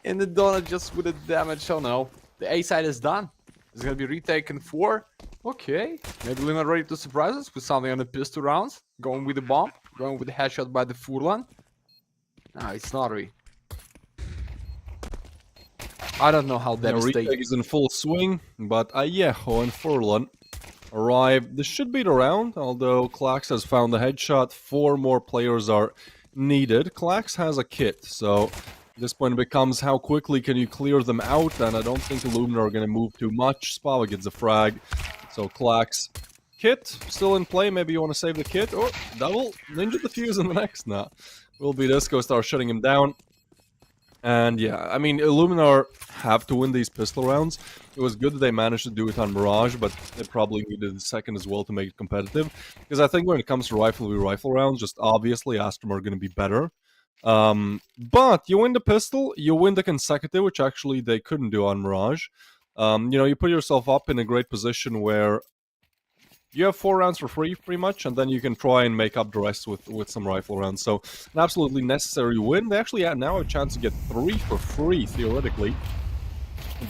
in the donut just with the damage. Oh no, the A side is done. It's gonna be retaken 4. Okay, maybe Luna ready to surprise us with something on the pistol rounds. Going with the bomb, going with the headshot by the Furlan. No, it's not really. I don't know how devastating. Retake is in full swing, but Ayeho and Furlan arrive. This should be the round, although Klax has found the headshot. 4 more players are needed. Klax has a kit, so at this point it becomes how quickly can you clear them out, and I don't think Illuminar are going to move too much. Spava gets a frag, so Klax kit still in play. Maybe you want to save the kit, or double ninja defuse in the next. Nah, will be Disco start shutting him down. And yeah, I mean, Illuminar have to win these pistol rounds. It was good that they managed to do it on Mirage, but they probably needed a second as well to make it competitive. Because I think when it comes to rifle rounds, just obviously Astrum are going to be better. But you win the pistol, you win the consecutive, which actually they couldn't do on Mirage. You put yourself up in a great position where you have 4 rounds for free, pretty much, and then you can try and make up the rest with some rifle rounds. So, an absolutely necessary win. They actually have now a chance to get 3 for free, theoretically.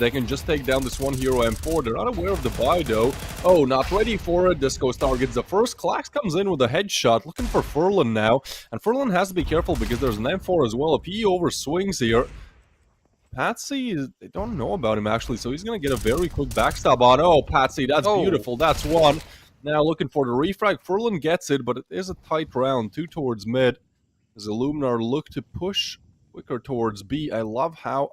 They can just take down this one hero M4. They're not aware of the buy, though. Oh, not ready for it. Disco Star gets the first. Klax comes in with a headshot, looking for Furlan now. And Furlan has to be careful because there's an M4 as well. If he overswings here, Patsy, they don't know about him, actually, so he's going to get a very quick backstab on. Oh, Patsy, that's beautiful. That's one. Now looking for the refrag. Furlan gets it, but it is a tight round. 2 towards mid. As Illuminar look to push quicker towards B. I love how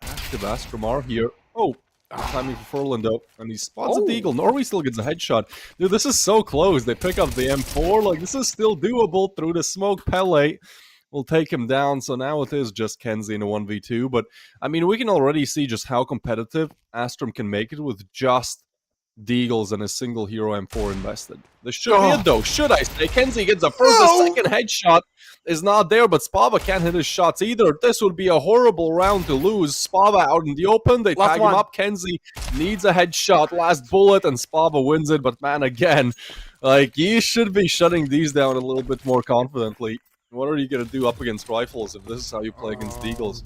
active Astrum are here. Oh, timing for Furlan though. And he spots a Deagle. Norway still gets a headshot. Dude, this is so close. They pick up the M4. Like, this is still doable through the smoke. Pele will take him down. So now it is just Kenzie in a 1v2. But, I mean, we can already see just how competitive Astrum can make it with just deagles and a single hero M4 invested. This should be it though, should I say. Kenzie gets the first, the second headshot is not there, but Spava can't hit his shots either. This would be a horrible round to lose. Spava out in the open, they tag him up. Kenzie needs a headshot, last bullet, and Spava wins it. But man, again, like, you should be shutting these down a little bit more confidently. What are you going to do up against rifles if this is how you play against deagles?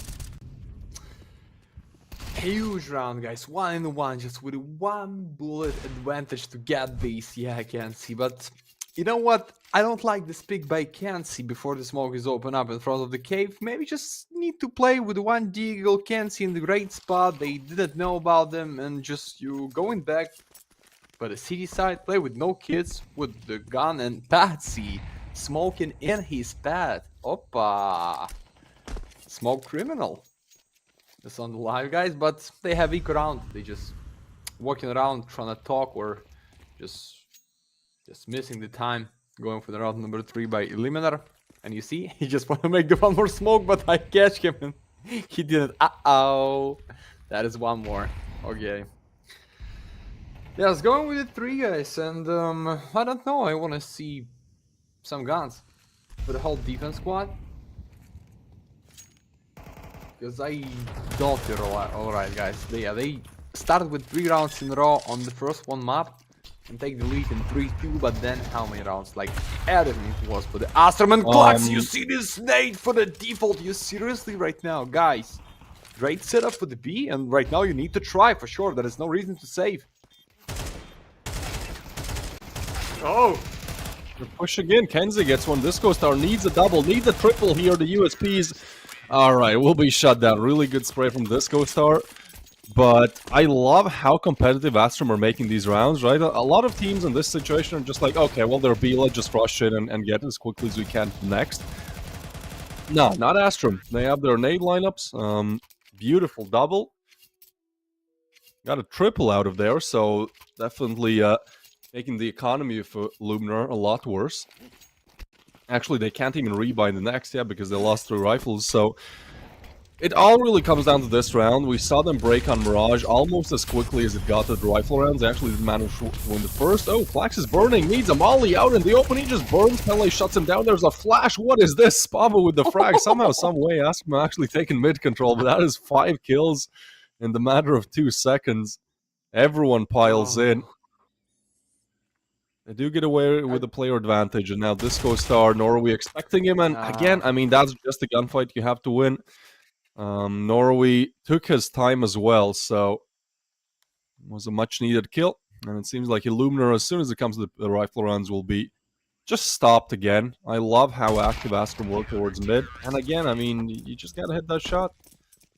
Huge round, guys. 1-1, just with 1 bullet advantage to get these. Yeah, I can see, but you know what? I don't like this pick by Kenzie before the smoke is open up in front of the cave. Maybe just need to play with 1 deagle, Kenzie in the great spot. They didn't know about them, and just you going back by the city side, play with no kids, with the gun, and Patsy smoking in his pad. Oppa! Smoke criminal. It's on the live, guys, but they have eco round. They just walking around trying to talk or just missing the time, going for the round number 3 by Illuminar. And you see, he just want to make the 1 more smoke, but I catch him and he didn't. Uh-oh. That is 1 more. Okay. Yeah, I was going with the 3 guys, and I don't know, I want to see some guns for the whole defense squad. Because I don't feel alright, guys. They started with 3 rounds in a row on the first 1 map and take the lead in 3-2, but then how many rounds? Like, everything was for the Astrum and Clux. You see this nade for the default. You seriously right now, guys? Great setup for the B, and right now you need to try for sure. There is no reason to save. Oh! Push again. Kenzie gets 1. Disco Star needs a double, needs a triple here. The USPs. Alright, we'll be shut down. Really good spray from Disco Star. But I love how competitive Astrum are making these rounds, right? A lot of teams in this situation are just like, okay, well, they're B, let's just rush it and get it as quickly as we can next. No, not Astrum. They have their nade lineups. Beautiful double. Got a triple out of there, so definitely making the economy of Illuminar a lot worse. Actually, they can't even rebind the next, yeah, because they lost 3 rifles, so it all really comes down to this round. We saw them break on Mirage almost as quickly as it got to the rifle rounds. They actually didn't manage to win the first. Oh, Flax is burning, needs a molly out in the open. He just burns. Pele shuts him down. There's a flash. What is this? Spava with the frag. Somehow, some way, Astrum actually taking mid control, but that is 5 kills in the matter of 2 seconds. Everyone piles in. They do get away with the player advantage, and now Disco Star, Norway expecting him, and again, I mean, that's just a gunfight you have to win. Norway took his time as well, so it was a much-needed kill, and it seems like Illuminar, as soon as it comes to the rifle rounds, will be just stopped again. I love how active Astrum worked towards mid, and again, I mean, you just gotta hit that shot.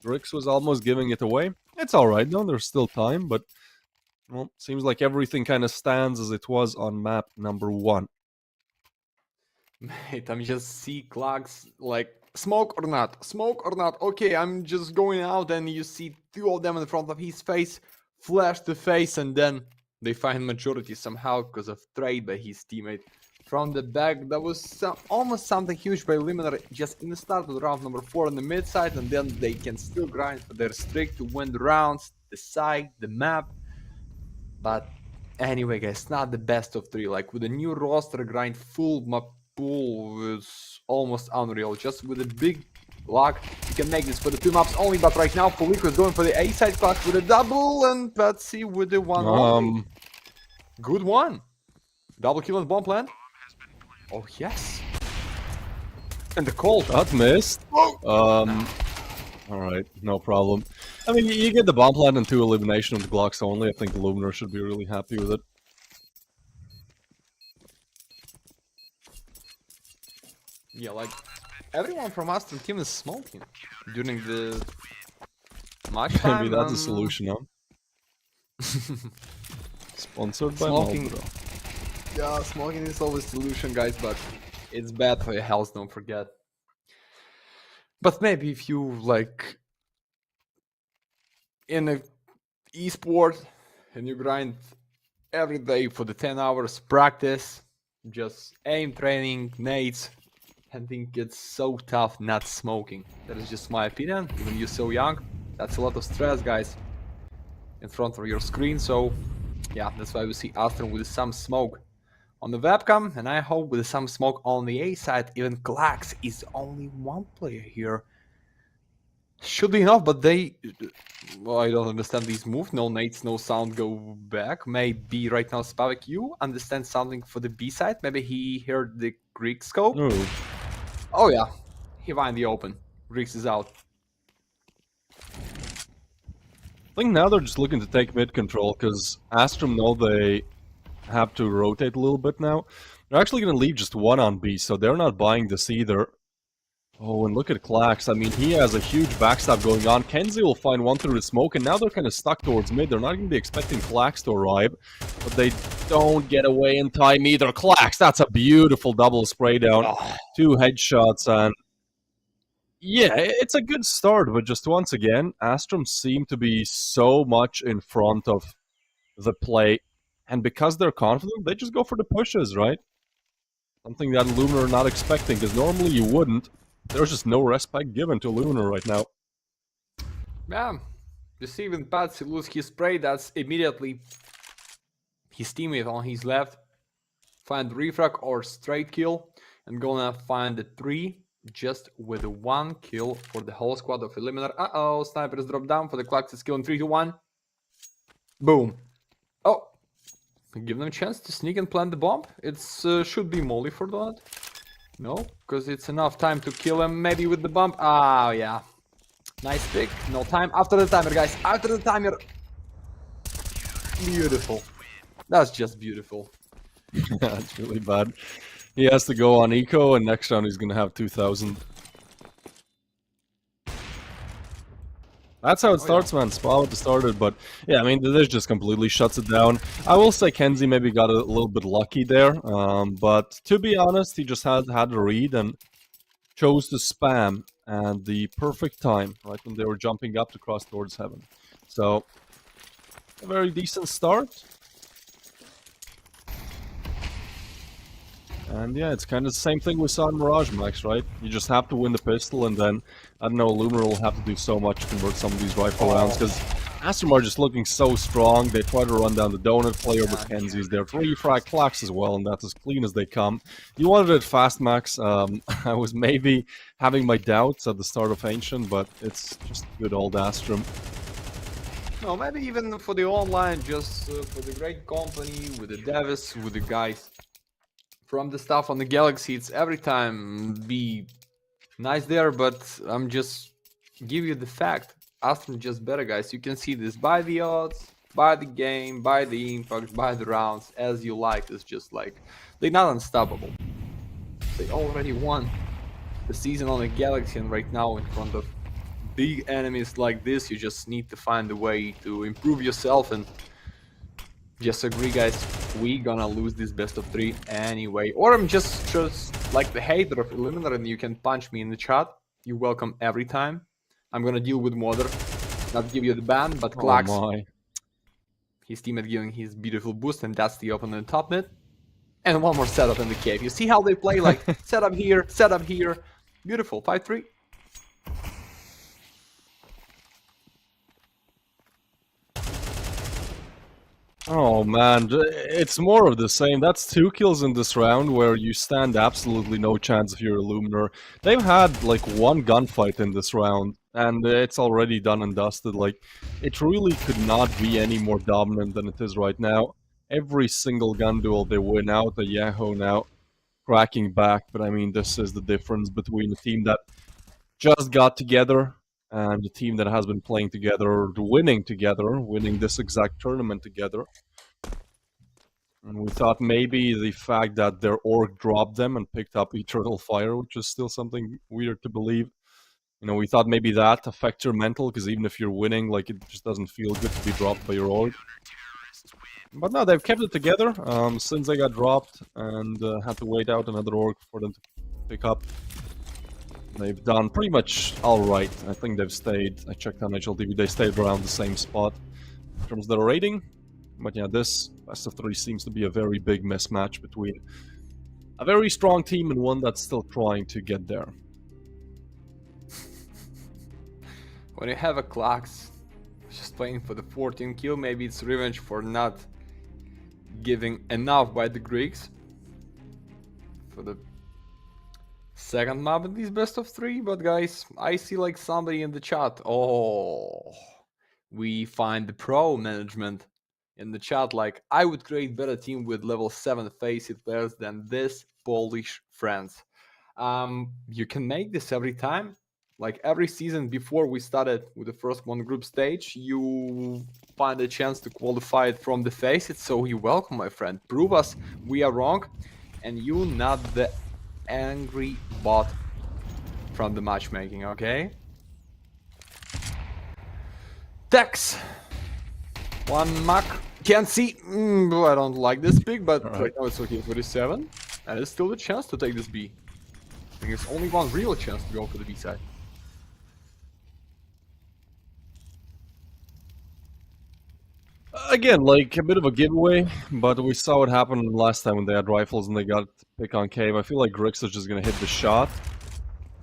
Drix was almost giving it away. It's alright, though, there's still time, but well, seems like everything kind of stands as it was on map number 1. Mate, I'm just see clocks like smoke or not, smoke or not. Okay, I'm just going out and you see 2 of them in front of his face, flash the face, and then they find majority somehow because of trade by his teammate. From the back, that was almost something huge by Illuminar just in the start of round number 4 on the mid side, and then they can still grind for their streak to win the rounds, the side, the map. But anyway, guys, not the best of 3. Like, with a new roster, grind full map pool is almost unreal. Just with a big luck, you can make this for the 2 maps only. But right now, Poliko is going for the A side clock with a double, and Patsy with the 1 only. Good one. Double kill and bomb plant. Oh, yes. And the call. Shot missed. Alright, no problem. I mean, you get the bomb plant and 2 elimination of the Glocks only. I think Illuminar should be really happy with it. Yeah, like, everyone from Astrum team is smoking during the match time. Maybe that's a solution, huh? Sponsored by Malboro. Yeah, smoking is always a solution, guys, but it's bad for your health, don't forget. But maybe if you, like, in a esport and you grind every day for the 10 hours practice, just aim training, nades, I think it's so tough not smoking. That is just my opinion, even you're so young. That's a lot of stress, guys, in front of your screen, so Yeah, that's why we see Astrum with some smoke on the webcam, and I hope with some smoke on the A side. Even Klax is only one player here. Should be enough, but they. Well, I don't understand these moves. No nades, no sound, go back. Maybe right now Spavek, you understand something for the B side? Maybe he heard the Greek scope? Ooh. Oh, yeah. He find the open. Greeks is out. I think now they're just looking to take mid control because Astrum know they have to rotate a little bit now. They're actually going to leave just one on B, so they're not buying this either. Oh, and look at Klax. I mean, he has a huge backstab going on. Kenzie will find one through the smoke, and now they're kind of stuck towards mid. They're not going to be expecting Klax to arrive, but they don't get away in time either. Klax, that's a beautiful double spray down. Oh, 2 headshots, and yeah, it's a good start, but just once again, Astrum seem to be so much in front of the play, and because they're confident, they just go for the pushes, right? Something that Illuminar are not expecting, because normally you wouldn't. There's just no respect given to Illuminar right now. yeah. You see, when Patsy lose his spray, that's immediately his teammate on his left. Find refrag or straight kill, and gonna find the 3 just with 1 kill for the whole squad of Illuminar. Uh-oh, snipers drop down for the Klax's kill in 3 to 1. Boom. Oh, give them a chance to sneak and plant the bomb. It's should be Molly for that. No, because it's enough time to kill him maybe with the bomb. Ah, yeah. Nice pick. No time. After the timer, guys. After the timer. Beautiful. That's just beautiful. That's really bad. He has to go on eco, and next round he's going to have 2,000. That's how it starts, man. Spa with the started, but yeah, I mean, this just completely shuts it down. I will say Kenzie maybe got a little bit lucky there, but to be honest, he just had a read and chose to spam at the perfect time, right when they were jumping up to cross towards heaven. So, a very decent start. And yeah, it's kind of the same thing we saw in Mirage Max, right? You just have to win the pistol, and then, I don't know, Luminar will have to do so much to convert some of these rifle rounds, because Astrum are just looking so strong. They try to run down the donut player, but Kenzie's there. 3 frag Klax as well, and that's as clean as they come. You wanted it fast, Max. I was maybe having my doubts at the start of Ancient, but it's just good old Astrum. No, maybe even for the online, just for the great company, with the devs, with the guys from the stuff on the Galaxy, it's every time be nice there, but I'm just give you the fact. Astrum just better, guys. You can see this by the odds, by the game, by the impact, by the rounds, as you like. It's just like, they're not unstoppable. They already won the season on the Galaxy, and right now in front of big enemies like this, you just need to find a way to improve yourself, and just agree, guys, we gonna lose this best of 3 anyway. Or I'm just like the hater of Illuminar, and you can punch me in the chat. You're welcome every time. I'm gonna deal with Mother, not give you the ban, but Klax, Oh my. his teammate giving his beautiful boost, and that's the open in the top mid. And one more setup in the cave. You see how they play, like, setup here, beautiful, 5-3. Oh man, it's more of the same. That's 2 kills in this round where you stand absolutely no chance if you're Illuminar. They've had like 1 gunfight in this round, and it's already done and dusted. Like, it really could not be any more dominant than it is right now. Every single gun duel they win out, the Yahoo now cracking back. But I mean, this is the difference between a team that just got together and the team that has been playing together, winning this exact tournament together. And we thought maybe the fact that their org dropped them and picked up Eternal Fire, which is still something weird to believe. You know, we thought maybe that affects your mental, because even if you're winning, like, it just doesn't feel good to be dropped by your org. But no, they've kept it together since they got dropped, and had to wait out another org for them to pick up. They've done pretty much alright. I think they've stayed, I checked on HLTV, they stayed around the same spot in terms of their rating. But yeah, this best of 3 seems to be a very big mismatch between a very strong team and one that's still trying to get there. When you have a Klax just playing for the 14 kill, maybe it's revenge for not giving enough by the Greeks for the second map in these best of 3. But guys, I see like somebody in the chat. Oh, we find the pro management in the chat. Like, I would create better team with level 7 faceit players than this Polish friends. You can make this every time. Like every season before we started with the first one group stage, you find a chance to qualify it from the faceit. So you're welcome, my friend. Prove us we are wrong, and you not the angry bot from the matchmaking, okay? Tex. One Mac. Can't see. I don't like this pick, but right now it's okay. 47. And it's still a chance to take this B. I think there's only one real chance to go for the B side. Again, like a bit of a giveaway, but we saw what happened last time when they had rifles and they got pick on cave. I feel like Grix is just gonna hit the shot.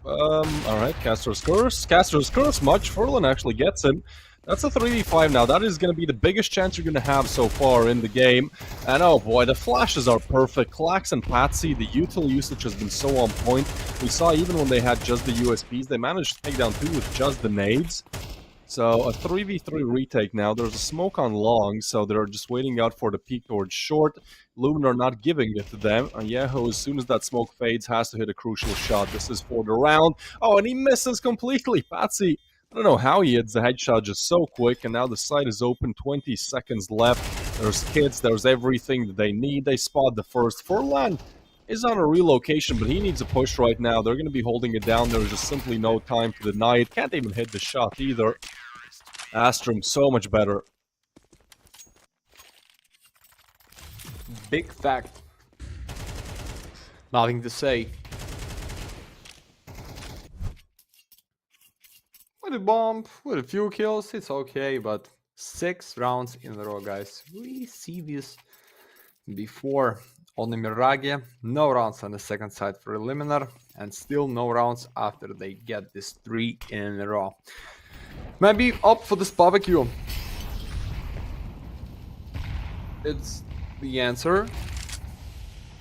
Alright, Caster's Curse. Caster's Curse, much. Furlan actually gets him. That's a 3v5 now. That is going to be the biggest chance you're going to have so far in the game. And oh boy, the flashes are perfect. Klax and Patsy, the util usage has been so on point. We saw even when they had just the USPs, they managed to take down 2 with just the nades. So a 3v3 retake now. There's a smoke on long, so they're just waiting out for the peak towards short. Illuminar not giving it to them. And Yeho, as soon as that smoke fades, has to hit a crucial shot. This is for the round. Oh, and he misses completely. Patsy, I don't know how he hits the headshot just so quick, and now the site is open, 20 seconds left. There's kits, there's everything that they need. They spot the first. Furlan is on a relocation, but he needs a push right now. They're going to be holding it down. There's just simply no time to deny it. Can't even hit the shot either. Astrum, so much better. Big fact. Nothing to say. With a bomb, with a few kills, it's okay, but 6 rounds in a row, guys. We see this before on the Mirage. No rounds on the second side for Illuminar, and still no rounds after they get this 3 in a row. Maybe up for this barbecue. It's the answer.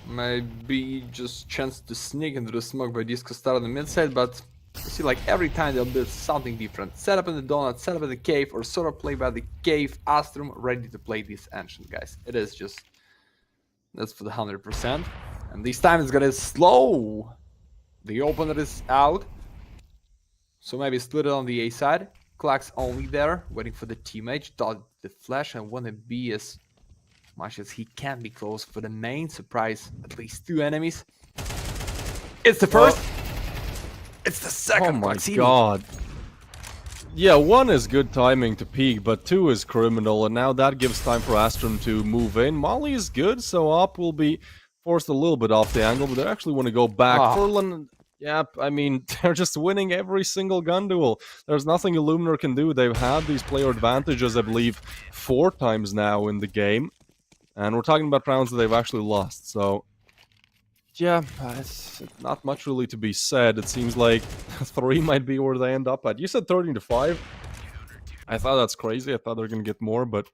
Maybe just chance to sneak into the smoke by Disco Star on the mid side, but you see, like every time they'll build something different. Set up in the donut, set up in the cave, or sort of play by the cave. Astrum ready to play this ancient, guys. It is just, that's for the 100%. And this time it's gonna slow. The opener is out, so maybe split it on the A side. Klax only there, waiting for the teammate. Dodge the flash and wanna be as much as he can be close for the main. Surprise, at least 2 enemies. It's the first. It's the second. Oh my god. Yeah, 1 is good timing to peek, but 2 is criminal, and now that gives time for Astrum to move in. Molly is good, so Op will be forced a little bit off the angle, but they actually want to go back. Furlan, yeah, I mean, they're just winning every single gun duel. There's nothing Illuminar can do. They've had these player advantages, I believe, 4 times now in the game. And we're talking about rounds that they've actually lost, so yeah, it's not much really to be said. It seems like 3 might be where they end up at. You said 13-5. I thought that's crazy. I thought they were going to get more, but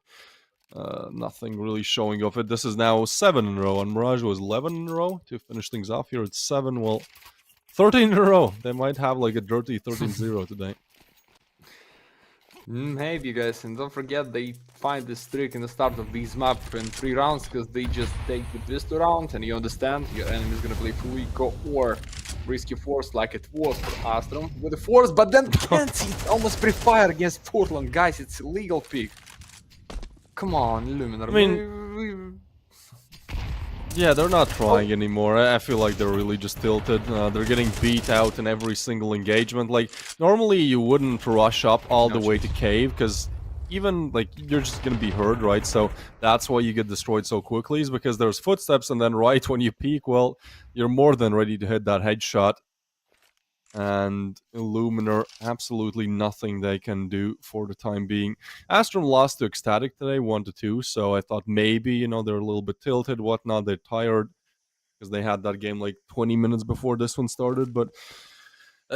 nothing really showing of it. This is now 7 in a row, and Mirage was 11 in a row to finish things off. Here it's 7, well, 13 in a row. They might have like a dirty 13-0 today. Maybe, guys, and don't forget they find this trick in the start of these map in 3 rounds, because they just take the twist around, and you understand your enemy is gonna play full eco or risky force like it was for Astrum with the force, but then can't see almost pre-fire against Portland, guys. It's illegal pick. Come on, Illuminar. I mean, yeah, they're not trying anymore. I feel like they're really just tilted. They're getting beat out in every single engagement. Like, normally you wouldn't rush up all the way to cave, because even, like, you're just gonna be heard, right? So that's why you get destroyed so quickly, is because there's footsteps, and then right when you peek, well, you're more than ready to hit that headshot. And Illuminar, absolutely nothing they can do for the time being. Astrum lost to Ecstatic today, 1-2, so I thought maybe, you know, they're a little bit tilted, whatnot, they're tired, because they had that game like 20 minutes before this one started, but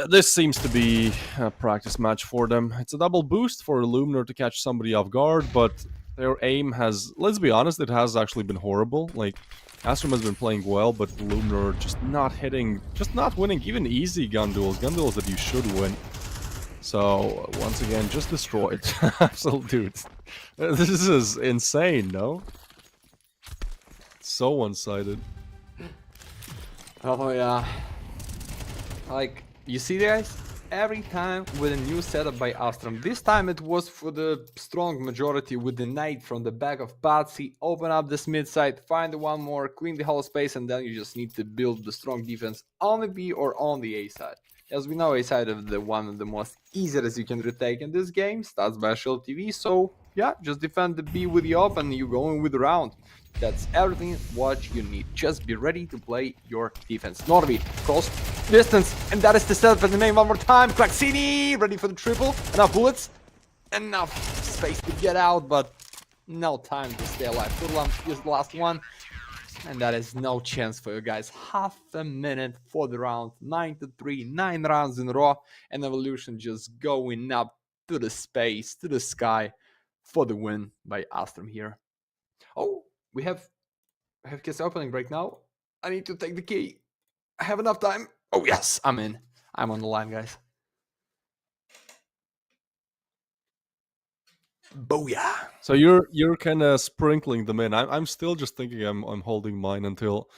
this seems to be a practice match for them. It's a double boost for Illuminar to catch somebody off guard, but Their aim has, let's be honest, it has actually been horrible. Like, Astrum has been playing well, but Illuminar just not hitting, just not winning even easy gun duels that you should win. So, once again, just destroyed. Absolute dude. This is insane, no? So one-sided. Oh yeah. Like, you see guys? Every time with a new setup by Astrum. This time it was for the strong majority with the nade from the back of Patsy. Open up this mid side, find one more, clean the whole space, and then you just need to build the strong defense on the B or on the A side. As we know, A side is the one of the most easiest you can retake in this game, starts by Shell TV, so yeah, just defend the B with the op and you going with the round. That's everything what you need. Just be ready to play your defense. Norby, cross, distance, and that is the setup in the main one more time. Klaxini, ready for the triple. Enough bullets, enough space to get out, but no time to stay alive. Furlan is the last one, and that is no chance for you guys. Half a minute for the round, 9-3, 9 rounds in a row, and Evolution just going up to the space, to the sky for the win by Astrum here. Oh, we have kiss opening right now. I need to take the key. I have enough time. Oh yes, I'm in. I'm on the line, guys. Booyah! So you're kind of sprinkling them in. I'm still just thinking I'm holding mine until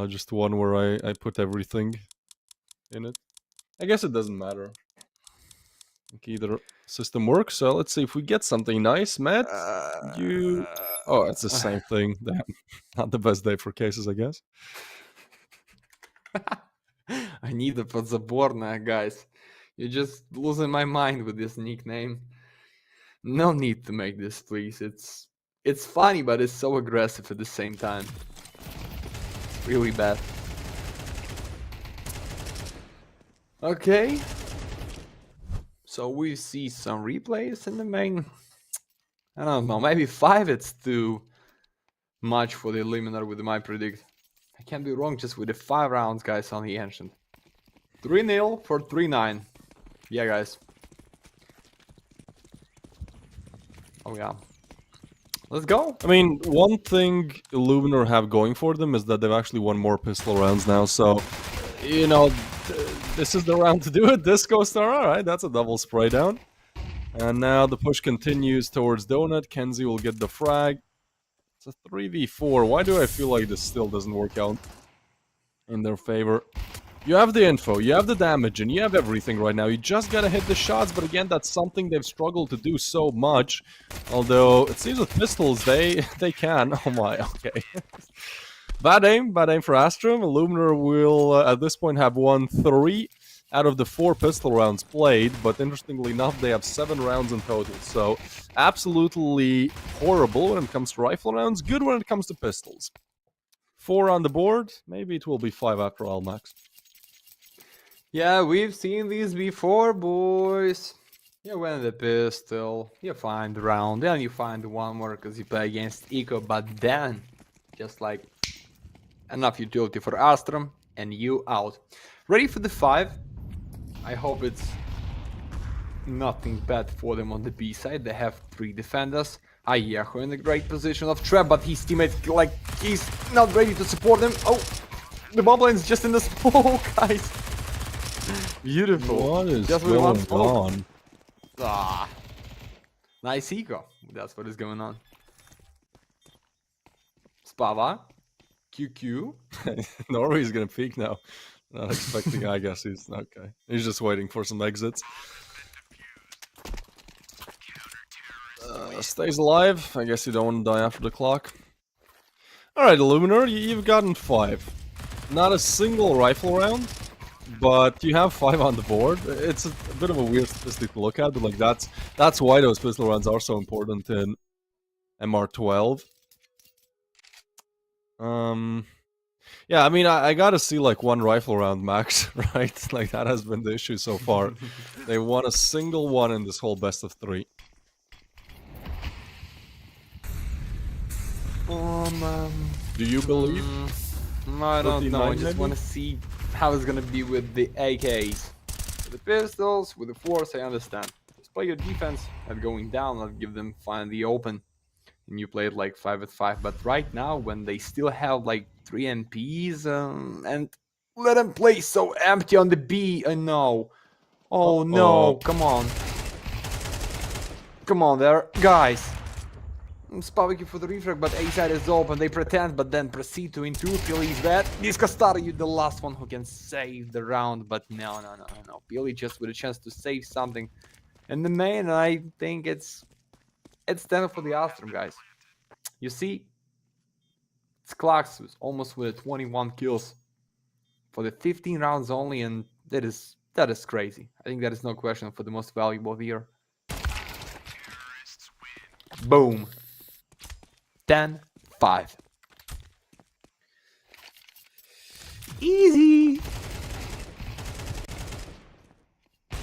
just one where I put everything in it. I guess it doesn't matter. Like either system works. So let's see if we get something nice, Matt. You. Oh, it's the same thing. Damn. Not the best day for cases, I guess. I need a подзаборная, guys. You're just losing my mind with this nickname. No need to make this, please. It's funny, but it's so aggressive at the same time. It's really bad. Okay. So we see some replays in the main. I don't know, maybe 5 it's too much for the Illuminar with my predict. I can't be wrong just with the 5 rounds, guys, on the Ancient. 3-0 for 3-9. Yeah, guys. Oh, yeah. Let's go. I mean, one thing Illuminar have going for them is that they've actually won more pistol rounds now, so, you know, this is the round to do it. Disco Star, alright, that's a double spray down. And now the push continues towards Donut. Kenzie will get the frag. It's a 3v4. Why do I feel like this still doesn't work out in their favor? You have the info, you have the damage, and you have everything right now. You just gotta hit the shots, but again, that's something they've struggled to do so much. Although, it seems with pistols, they can. Oh my, okay. Bad aim for Astrum. Illuminar will, at this point, have won 3 out of the 4 pistol rounds played, but interestingly enough, they have 7 rounds in total. So, absolutely horrible when it comes to rifle rounds, good when it comes to pistols. 4 on the board, maybe it will be 5 after all, Max. Yeah, we've seen these before, boys. You win the pistol, you find the round, then you find one more because you play against Eco, but then, just like, enough utility for Astrum, and you out. Ready for the 5. I hope it's nothing bad for them on the B side. They have 3 defenders. Ayeho in a great position of trap, but his teammate, like, he's not ready to support him. Oh, the bomb lane's just in the smoke, guys. Beautiful. What is just going on? Ah, nice eco. That's what is going on. Spava, QQ. Norway's gonna peek now. Not expecting, I guess he's okay. He's just waiting for some exits. Stays alive. I guess you don't want to die after the clock. Alright, Illuminar, you've gotten 5. Not a single rifle round, but you have 5 on the board. It's a bit of a weird statistic to look at, but like that's why those pistol rounds are so important in MR12. Yeah, I mean, I gotta see like 1 rifle round max, right? Like that has been the issue so far. They won a single one in this whole best of 3. Do you believe? I don't know. I just maybe? want to see how it's gonna be with the AKs. With the pistols, with the force, I understand. Just play your defense and going down, not give them find the open. and you played like 5v5. But right now, when they still have like 3 NPs, and let them play so empty on the B, no. Oh no, Oh, come on. Come on there, guys. Spavik for the refrag, but A side is open. They pretend, but then proceed to into. Pili's red. Niskastar, you the last one who can save the round, but no. Pili just with a chance to save something. And the main, I think it's 10 for the Astrum, guys. You see, it's Klax almost with 21 kills for the 15 rounds only, and that is crazy. I think that is no question for the most valuable of the year. Boom. 10-5. Easy.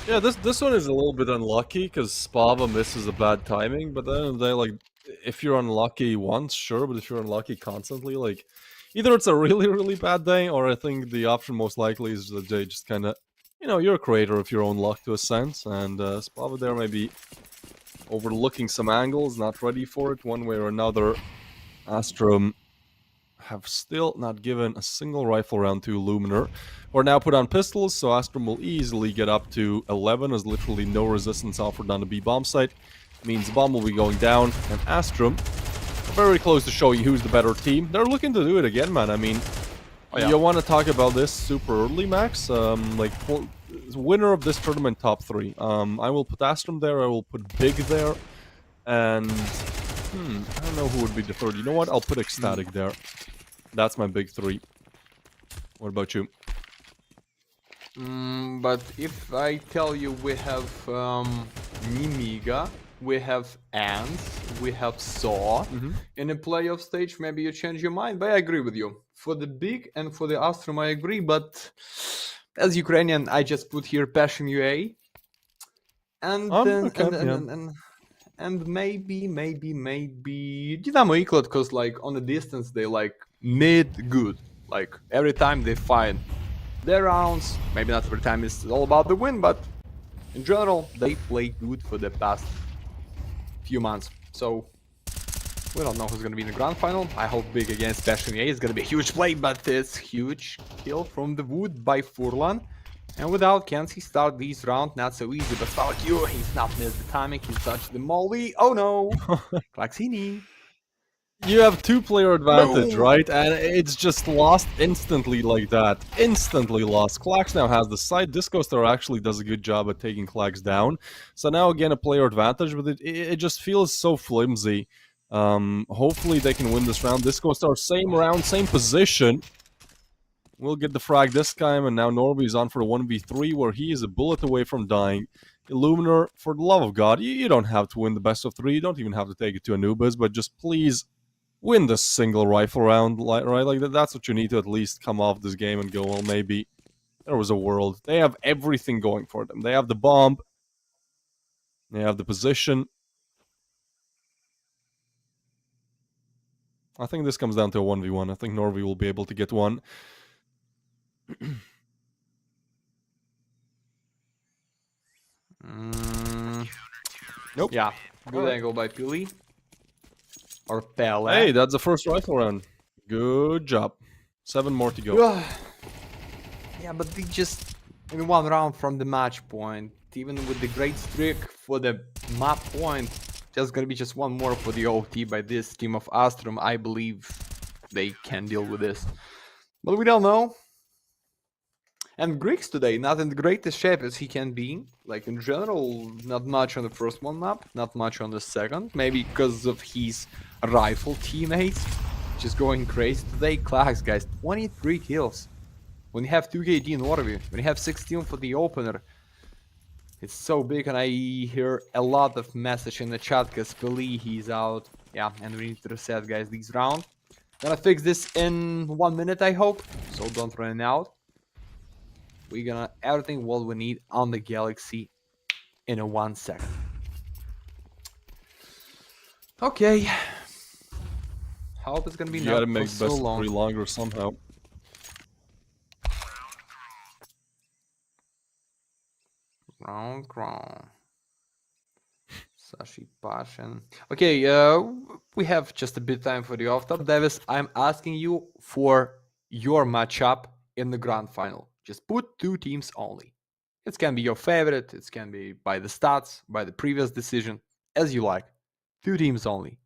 yeah. This one is a little bit unlucky because Spava misses a bad timing. But then they like, if you're unlucky once, sure. But if you're unlucky constantly, like, either it's a really bad day, or I think the option most likely is that they just kind of, you're a creator of your own luck to a sense, and Spava there may be overlooking some angles, not ready for it one way or another. Astrum have still not given a single rifle round to Illuminar. We're now put on pistols, so Astrum will easily get up to 11, as literally no resistance offered on the B bomb site. Means the bomb will be going down, and Astrum are very close to showing who's the better team. They're looking to do it again, man. I mean, you want to talk about this super early, Max? Winner of this tournament, top 3. I will put Astrum there, I will put Big there, and I don't know who would be the third. You know what? I'll put Ecstatic there. That's my big 3. What about you? But if I tell you we have Nimiga, we have Ants, we have Saw in a playoff stage, maybe you change your mind, but I agree with you. For the Big and for the Astrum, I agree, but as Ukrainian, I just put here Passion UA. And and maybe Dynamo Eclat, because like on the distance they like mid good. Like every time they find their rounds, maybe not every time it's all about the win, but in general they play good for the past few months. So we don't know who's gonna be in the grand final. I hope Big against Passion UA is gonna be a huge play, but it's huge kill from the wood by Furlan. And without can he start this round, not so easy, but fuck you, he's not missed the timing, he's touched the molly. Oh no! Klaxini. You have 2-player advantage, Boom. right? And it's just lost instantly like that. Instantly lost. Klax now has the side. Disco Star actually does a good job at taking Klax down. So now again a player advantage, but it just feels so flimsy. Hopefully they can win this round. Disco Star, same round, same position. We'll get the frag this time, and now Norby is on for a 1v3 where he is a bullet away from dying. Illuminar, for the love of God, you don't have to win the best of 3. You don't even have to take it to Anubis, but just please win this single rifle round, right? Like that's what you need to at least come off this game and go, well, maybe there was a world. They have everything going for them. They have the bomb. They have the position. I think this comes down to a 1v1. I think Norby will be able to get one. Nope. Yeah, good angle by Pili. Or Pele. Hey, that's the first rifle round. Good job. 7 more to go. Yeah, but they just in one round from the match point, even with the great streak for the map point, just gonna be just one more for the OT by this team of Astrum. I believe they can deal with this, but we don't know. And Griggs today, not in the greatest shape as he can be. Like in general, not much on the first one map, not much on the second. Maybe because of his rifle teammates just going crazy today. Klax, guys, 23 kills. When you have 2 KD in Warview, when you have 16 for the opener, it's so big. And I hear a lot of message in the chat because Pili, he's out. Yeah, and we need to reset, guys, this round. Gonna fix this in 1 minute, I hope, so don't run out. We're gonna everything what we need on the Galaxy in a 1 second. Okay. Hope it's gonna be You not gotta for make so best long. of 3 longer somehow. Round. Sashi Pashin. Okay, we have just a bit time for the off top. Davis, I'm asking you for your matchup in the grand final. Just put two teams only. It can be your favorite, it can be by the stats, by the previous decision, as you like. Two teams only.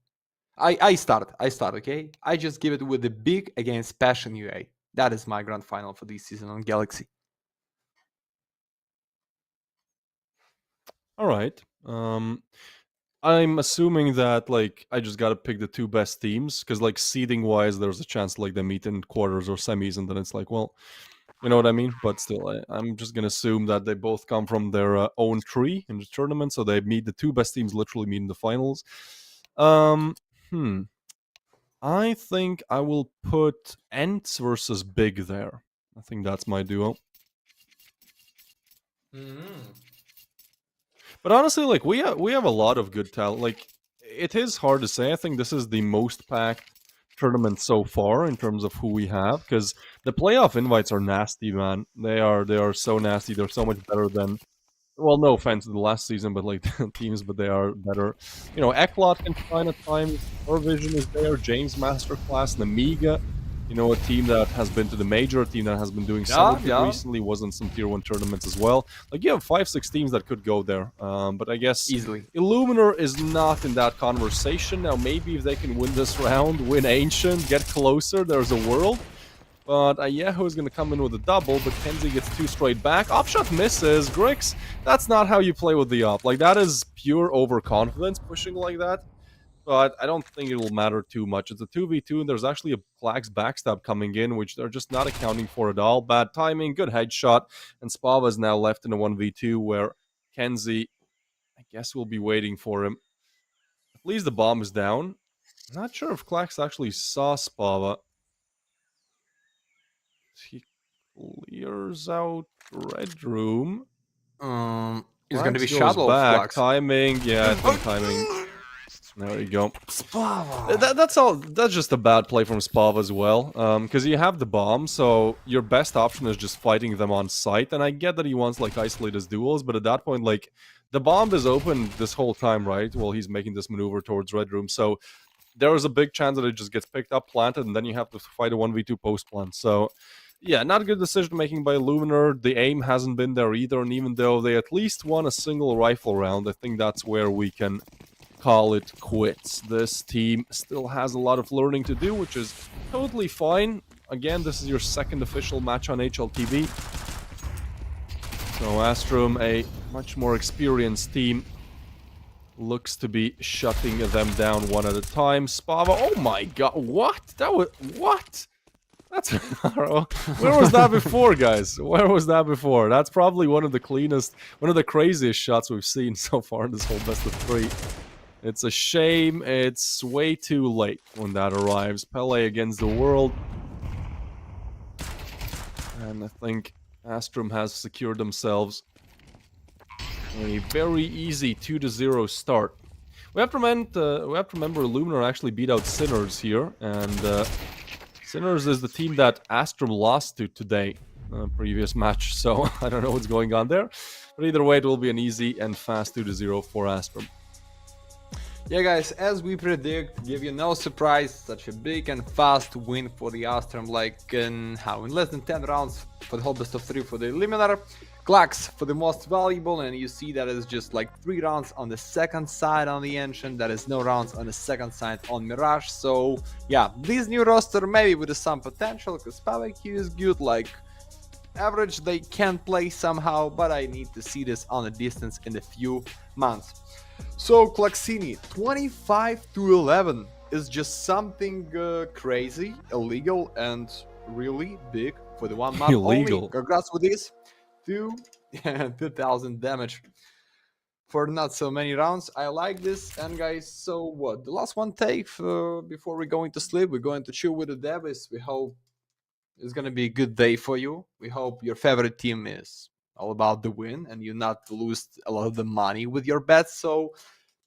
I start, okay? I just give it with the big against Passion UA. That is my grand final for this season on Galaxy. All right. I'm assuming that like I just gotta pick the two best teams because like seeding wise, there's a chance like they meet in quarters or semis, and then it's like, well, you know what I mean. But still, I'm just gonna assume that they both come from their own tree in the tournament, so they meet the two best teams literally meet in the finals. Um, hmm. I think I will put Ents versus Big there. I think that's my duo. Mm. But honestly, like we have a lot of good talent. Like it is hard to say. I think this is the most packed tournament so far in terms of who we have because the playoff invites are nasty, man. They are so nasty. They're so much better than well, no offense to the last season, but like teams, but they are better. You know, Eklot can shine at times. Vision is there. James Masterclass, Namiga. You know, a team that has been to the major, a team that has been doing Yeah, somewhat good yeah, recently, was in some tier one tournaments as well. Like you have 5, 6 teams that could go there. But I guess easily. Illuminar is not in that conversation now. Maybe if they can win this round, win Ancient, get closer, there's a world. But Ayeho is going to come in with a double, but Kenzie gets 2 straight back. Opshot misses. Grix, that's not how you play with the op. Like, that is pure overconfidence pushing like that. But I don't think it'll matter too much. It's a 2v2, and there's actually a Plague's backstab coming in, which they're just not accounting for at all. Bad timing, good headshot, and Spava is now left in a 1v2 where Kenzie, I guess, will be waiting for him. At least the bomb is down. Not sure if Klax actually saw Spava. He clears out red room. It's going to Klax be goes Shadow back. Flux. Timing, yeah, I think timing. There you go. Spava. That's all. That's just a bad play from Spav as well. Because you have the bomb, so your best option is just fighting them on site. And I get that he wants like isolated duels, but at that point, like the bomb is open this whole time, right? While he's making this maneuver towards red room, so there is a big chance that it just gets picked up, planted, and then you have to fight a 1v2 post plant. So yeah, not a good decision making by Illuminar. The aim hasn't been there either, and even though they at least won a single rifle round, I think that's where we can call it quits. This team still has a lot of learning to do, which is totally fine. Again, this is your second official match on HLTV. So Astrum, a much more experienced team, looks to be shutting them down one at a time. Spava, oh my god, what? That was, what? That's, where was that before, guys? Where was that before? That's probably one of the cleanest, one of the craziest shots we've seen so far in this whole best of 3. It's a shame it's way too late when that arrives. Pele against the world. And I think Astrum has secured themselves a very easy 2-0 start. We have to remember Illuminar actually beat out Sinners here, and Sinners is the team that Astrum lost to today, previous match. So I don't know what's going on there, but either way, it will be an easy and fast 2-0 for Astrum. Yeah, guys, as we predict, give you no surprise, such a big and fast win for the Astrum, like in less than 10 rounds for the whole best of 3 for the Illuminar. Klax for the most valuable, and you see that is just like 3 rounds on the second side on the Ancient, that is no rounds on the second side on Mirage. So yeah, this new roster maybe with some potential, because Pavek is good, like average they can play somehow, but I need to see this on a distance in a few months. So Klaxini, 25-11 is just something crazy, illegal, and really big for the 1 month Illegal. only. Congrats with this. 2,000 damage for not so many rounds. I like this. And guys, so what? The last one take before we're going to sleep. We're going to chill with the Davis. We hope it's going to be a good day for you. We hope your favorite team is all about the win and you not lose a lot of the money with your bets. So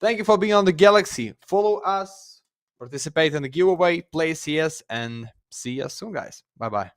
thank you for being on the Galaxy. Follow us, participate in the giveaway, play CS, and see you soon, guys. Bye bye.